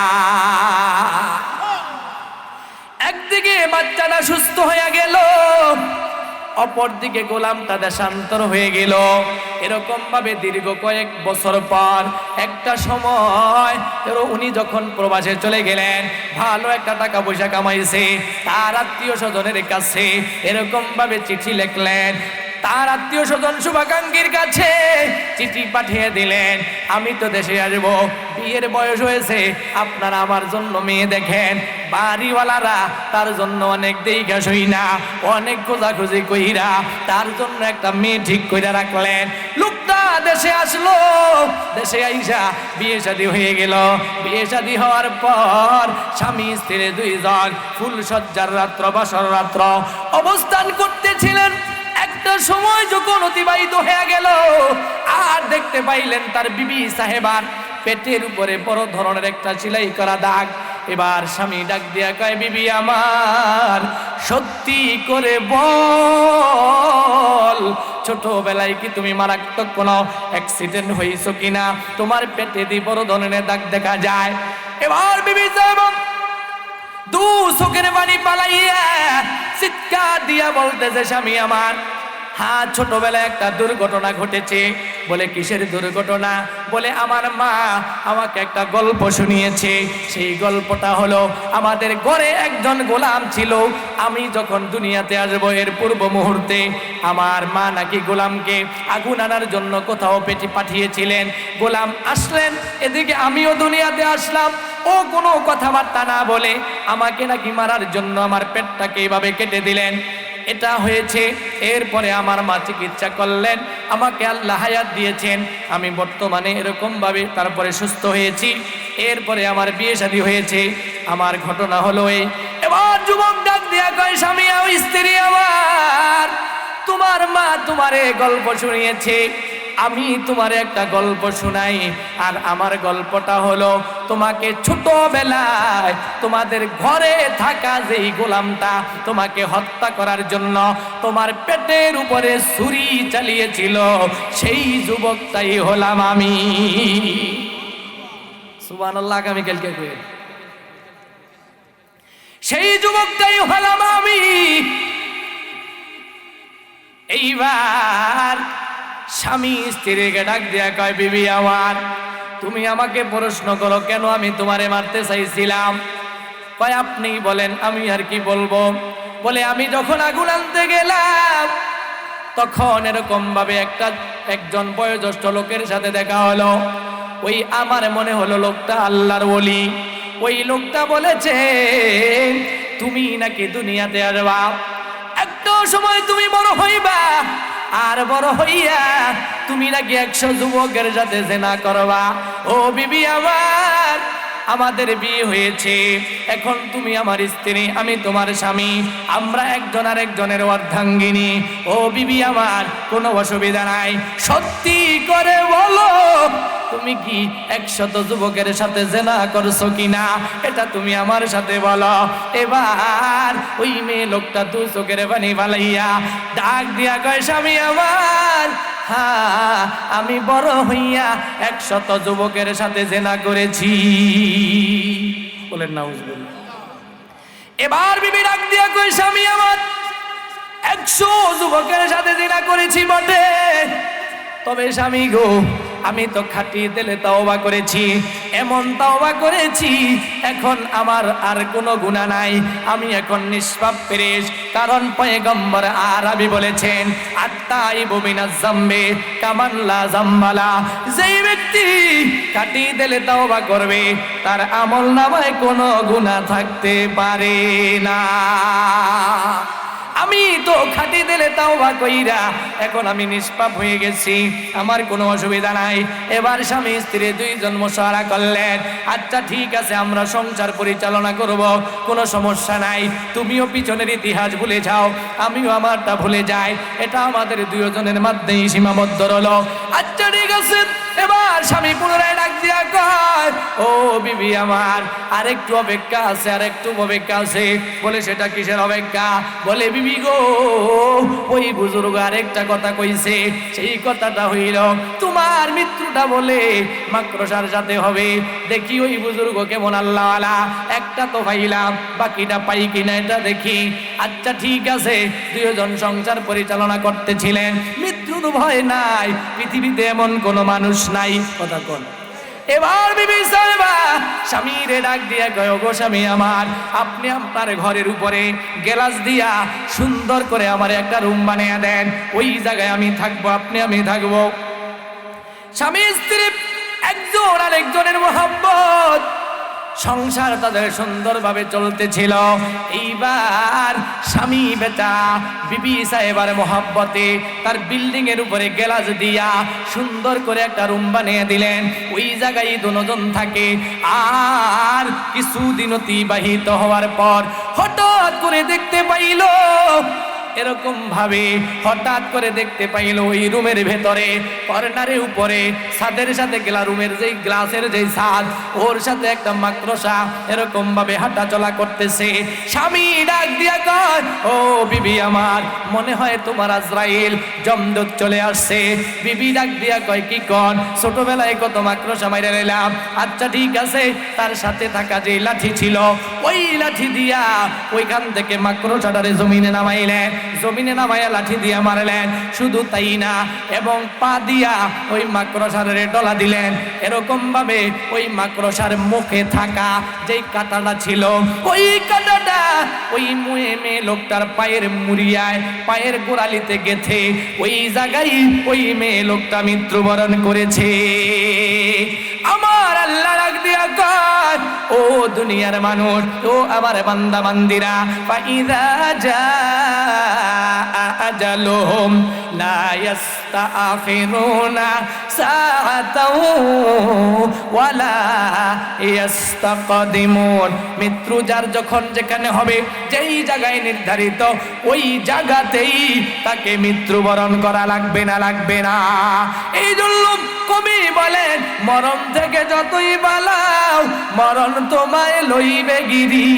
একদিকে বাচ্চাটা সুস্থ হয়ে গেল, অপরদিকে গোলামটা দেশান্তর হয়ে গেল। এরকম ভাবে দীর্ঘ কয়েক বছর পর একটা সময় উনি যখন প্রবাসে চলে গেলেন, ভালো একটা টাকা পয়সা কামাইছে, তার আত্মীয় স্বজনের কাছে এরকম ভাবে চিঠি লিখলেন, তার আত্মীয় স্বজন শুভাকাঙ্ক্ষীর কাছে চিঠি পাঠিয়ে দিলেন, আমি তো দেশে আসবো, বিয়ের বয়স হয়েছে, আপনারা আমার জন্য মেয়ে দেখেন। বাড়িওয়ালারা তার জন্য অনেক দেখা শুই না, অনেক খোঁজাখুঁজি কইরা তার জন্য একটা মেয়ে ঠিক করে রাখলেন। লোকটা দেশে আসলো, দেশে আইসা বিয়ে শাদী হয়ে গেল। বিয়ে শাদী হওয়ার পর স্বামী স্ত্রী দুইজন ফুল সজ্জার রাত্র বাসর রাত্র অবস্থান করতেছিলেন। একটা সময় যখন অতিবাহিত হয়ে গেল, আর দেখতে পাইলেন তার বিবি সাহেবার পেটের উপরে বড় ধরনের একটা সেলাই করা দাগ। এবার স্বামী ডাক দিয়া কয়, বিবি আমার সত্যি করে বল, ছোটবেলায় কি তুমি মারাত্মক কোনো অ্যাক্সিডেন্ট হয়েছ কিনা? তোমার পেটে দিয়ে বড় ধরনের দাগ দেখা যায়। এবার বিবি সাহেব দু চোখের পানি পালাইয়া চিৎকার দিয়া বলতেছে, স্বামী আমার, হ্যাঁ ছোটবেলায় একটা দুর্ঘটনা ঘটেছে। বলে কিসের দুর্ঘটনা? বলে আমার মা আমাকে একটা গল্প শুনিয়েছে। সেই গল্পটা হলো, আমাদের ঘরে একজন গোলাম ছিল, আমি যখন দুনিয়াতে আসবো এর পূর্ব মুহূর্তে আমার মা নাকি গোলামকে আগুন আনার জন্য কোথাও পাঠিয়েছিলেন। গোলাম আসলেন, এদিকে আমিও দুনিয়াতে আসলাম, ও কোনো কথাবার্তা না বলে আমাকে নাকি মারার জন্য আমার পেটটাকে এইভাবে কেটে দিলেন। এটা হয়েছে। এরপরে আমার মা চিকিৎসা করলেন, আমাকে আল্লাহ হায়াত দিয়েছেন, আমি বর্তমানে এরকমভাবে তারপরে সুস্থ হয়েছি। এরপরে আমার বিয়ে শাদী হয়েছে। আমার ঘটনা হলো এই। এবার যুবক ডাক দিয়া কয়, স্বামী ও স্ত্রী আমার, তোমার মা তোমারে গল্প শুনিয়েছে, আমি তোমার একটা গল্প শোনাই। আর আমার গল্পটা হলো, তোমাকে ছোটবেলায় তোমাদের ঘরে থাকা যেই গোলামটা তোমাকে হত্যা করার জন্য তোমার পেটের উপরে ছুরি চালিয়েছিল, সেই যুবকটাই হলাম আমি। সুবহানাল্লাহ, আগামীকালকে কই, সেই যুবকটাই হলাম আমি। এইবার স্বামী স্ত্রীকে ডাক দিয়া কয়, বিবি আমার, তুমি আমাকে প্রশ্ন করো কেন আমি তোমারে মারতে চাইছিলাম? কয়, আপনি বলেন, আমি আর কি বলবো। বলে, আমি যখন আগুন আনতে গেলাম তখন এরকম ভাবে একজন বয়োজ্যেষ্ঠ লোকের সাথে দেখা হলো। ওই আমার মনে হলো লোকটা আল্লাহর ওলি। ওই লোকটা বলেছে, তুমি নাকি দুনিয়াতে আসবা, একটা সময় তুমি বড় হইবা, আর বড় হইয়া তুমি নাকি 100 যুবকের সাথে জিনা করবা। ও বিবি আমার, আমাদের বিয়ে হয়েছে, এখন তুমি আমার স্ত্রী, আমি তোমার স্বামী, আমরা একজন আরেকজনের অর্ধাঙ্গিনী। ও বিবি আমার, কোনো অসুবিধা নাই, সত্যি করে বলো তুমি কি 100 যুবকের সাথে জিনা করছো কিনা, এটা তুমি আমার সাথে বলো। এবার ওই মেয়ে লোকটা দু চোখের পানি ফালাইয়া ডাক দিয়া কয়, স্বামী আমার, হ্যাঁ আমি বড় হইয়া 100 যুবকের সাথে জিনা করেছি। বলেন নাউজুবিল্লাহ। এবার বিবি ডাক দিয়া কয়, স্বামী আমার, 100 যুবকের সাথে জিনা করেছি বটে, তবে স্বামী গো, আমি তো খাটিয়ে দিলে তাওবা করেছি, এমন তাওবা করেছি, এখন আমার আর কোনো গুনাহ নাই, আমি এখন নিষ্পাপ ফেরেশ। কারণ পয়গম্বর আরবি বলেছেন, আত্তাইবু মিনাজ যামবি কামান লা যামবালা, যেই ব্যক্তি খাটিয়ে দিলে তাওবা করবে তার আমলনামায় কোনো গুনাহ থাকতে পারে না। আমি তো খাটি দিলে তাওবা কইরা এখন আমি নিষ্পাপ হয়ে গেছি, আমার কোনো অসুবিধা নাই। এবার স্বামী স্ত্রী দুইজন মশওয়ারা করলেন, আচ্ছা ঠিক আছে আমরা সংসার পরিচালনা করব, কোনো সমস্যা নাই, তুমিও পিছনের ইতিহাস ভুলে যাও, আমিও আমারটা ভুলে যাই, এটা আমাদের দুজনের মধ্যেই সীমাবদ্ধ রইল। আচ্ছা ঠিক আছে। এবার স্বামী পুনরায় ডাক দিয়া কয়, ও বিবি আমার, আরেকটু অপেক্ষা আছে, আরেকটু অপেক্ষা আছে। বলে সেটা কিসের অপেক্ষা? বলে বিবি গো, ওই বুজুর্গ আরেকটা কথা কইছে, সেই কথাটা হইল তোমার মৃত্যুটা বলে মাকড়সার সাথে হবে। দেখি ওই বুজুর্গ কেমন আল্লাহওয়ালা, একটা তো পাইলাম, বাকিটা পাই কিনা এটা দেখি। আচ্ছা ঠিক আছে। দুইজন সংসার পরিচালনা করতেছিলেন, মৃত্যুর ভয় নাই, পৃথিবীতে এমন কোনো মানুষ নাই। কথা কোন? এবার বিবি সাহেবা স্বামীরে ডাক দিয়া কয়, গো স্বামী আমার, আপনি আপনার ঘরের উপরে গ্লাস দিয়া সুন্দর করে আমার একটা রুম বানিয়ে দেন, ওই জায়গায় আমি থাকবো, আপনি আমি থাকবো। স্বামী স্ত্রী একজন আরেকজনের মোহাব্বত, সংসার তাদের সুন্দরভাবে চলতেছিল। এইবার স্বামী বেটা বিবি সাহেবার মোহাব্বতে তার বিল্ডিং এর উপরে গ্লাস দিয়া সুন্দর করে একটা রুম বানিয়ে দিলেন, ওই জায়গায় দুজন থাকে। আর কিছুদিন অতিবাহিত হওয়ার পর হঠাৎ করে দেখতে পাইল, এরকম ভাবে হঠাৎ করে দেখতে পাইল ওই রুমের ভেতরে কর্নারের উপরে ছাদের সাথে গেলা, রুমের যেই গ্লাসের যেই ছাদ, ওর সাথে একটা মাকড়সা এরকম ভাবে হাঁটা চলা করতেছে। স্বামী ডাক দিয়া কয়, ও বিবি আমার, মনে হয় তোমার আজরাইল জমদূত চলে আসছে। বিবি ডাক দিয়া কয়, কি কন? ছোটবেলায় কত মাকড়সা মাইরা নিলাম। আচ্ছা ঠিক আছে। তার সাথে থাকা যে লাঠি ছিল, ওই লাঠি দিয়া ওইখান থেকে মাকড়সাটারে জমিনে নামাইলেন, জমিনে নামাইয়া লাঠি দিয়া মারলেন। শুধু তাই না, এবং পা দিয়া ওই মাকড়সার ডলা দিলেন। এরকম ভাবে ওই মাকড়সার মুখে থাকা যেই কাঁটাটা ছিল, ওই কাঁটাটা ওই মেয়ে লোকটার পায়ের মুড়িয়ায়, পায়ের গোড়ালিতে গেথে ওই জায়গায় ওই মেয়ে লোকটা মৃত্যুবরণ করেছে। আমার আল্লাহ রাগ দিয়া কয়, ও দুনিয়ার মানুষ, ও আমার বান্দা বান্দিরা, ফাইদা জাআ আজালুহুম লা ইস্তাখিরুনা সাআতাও ওয়ালা ইস্তাকদিমুন। মৃত্যু যার যখন যেখানে হবে, যেই জায়গায় নির্ধারিত, ওই জায়গাতেই তাকে মৃত্যুবরণ করা লাগবে না, লাগবে না। এই জন্য কবি বলেন, মরণ থেকে যতই পালাও, মরণ তোমায় লইবে গিরি,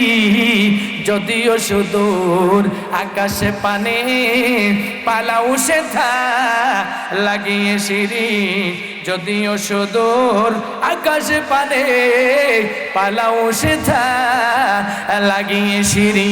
যদিও সুদূর আকাশে পানে, পালাও সেথা লাগিয়ে সিঁড়ি, যদিও সুদূর আকাশে পানে, পালাও সেথা লাগিয়ে সিঁড়ি।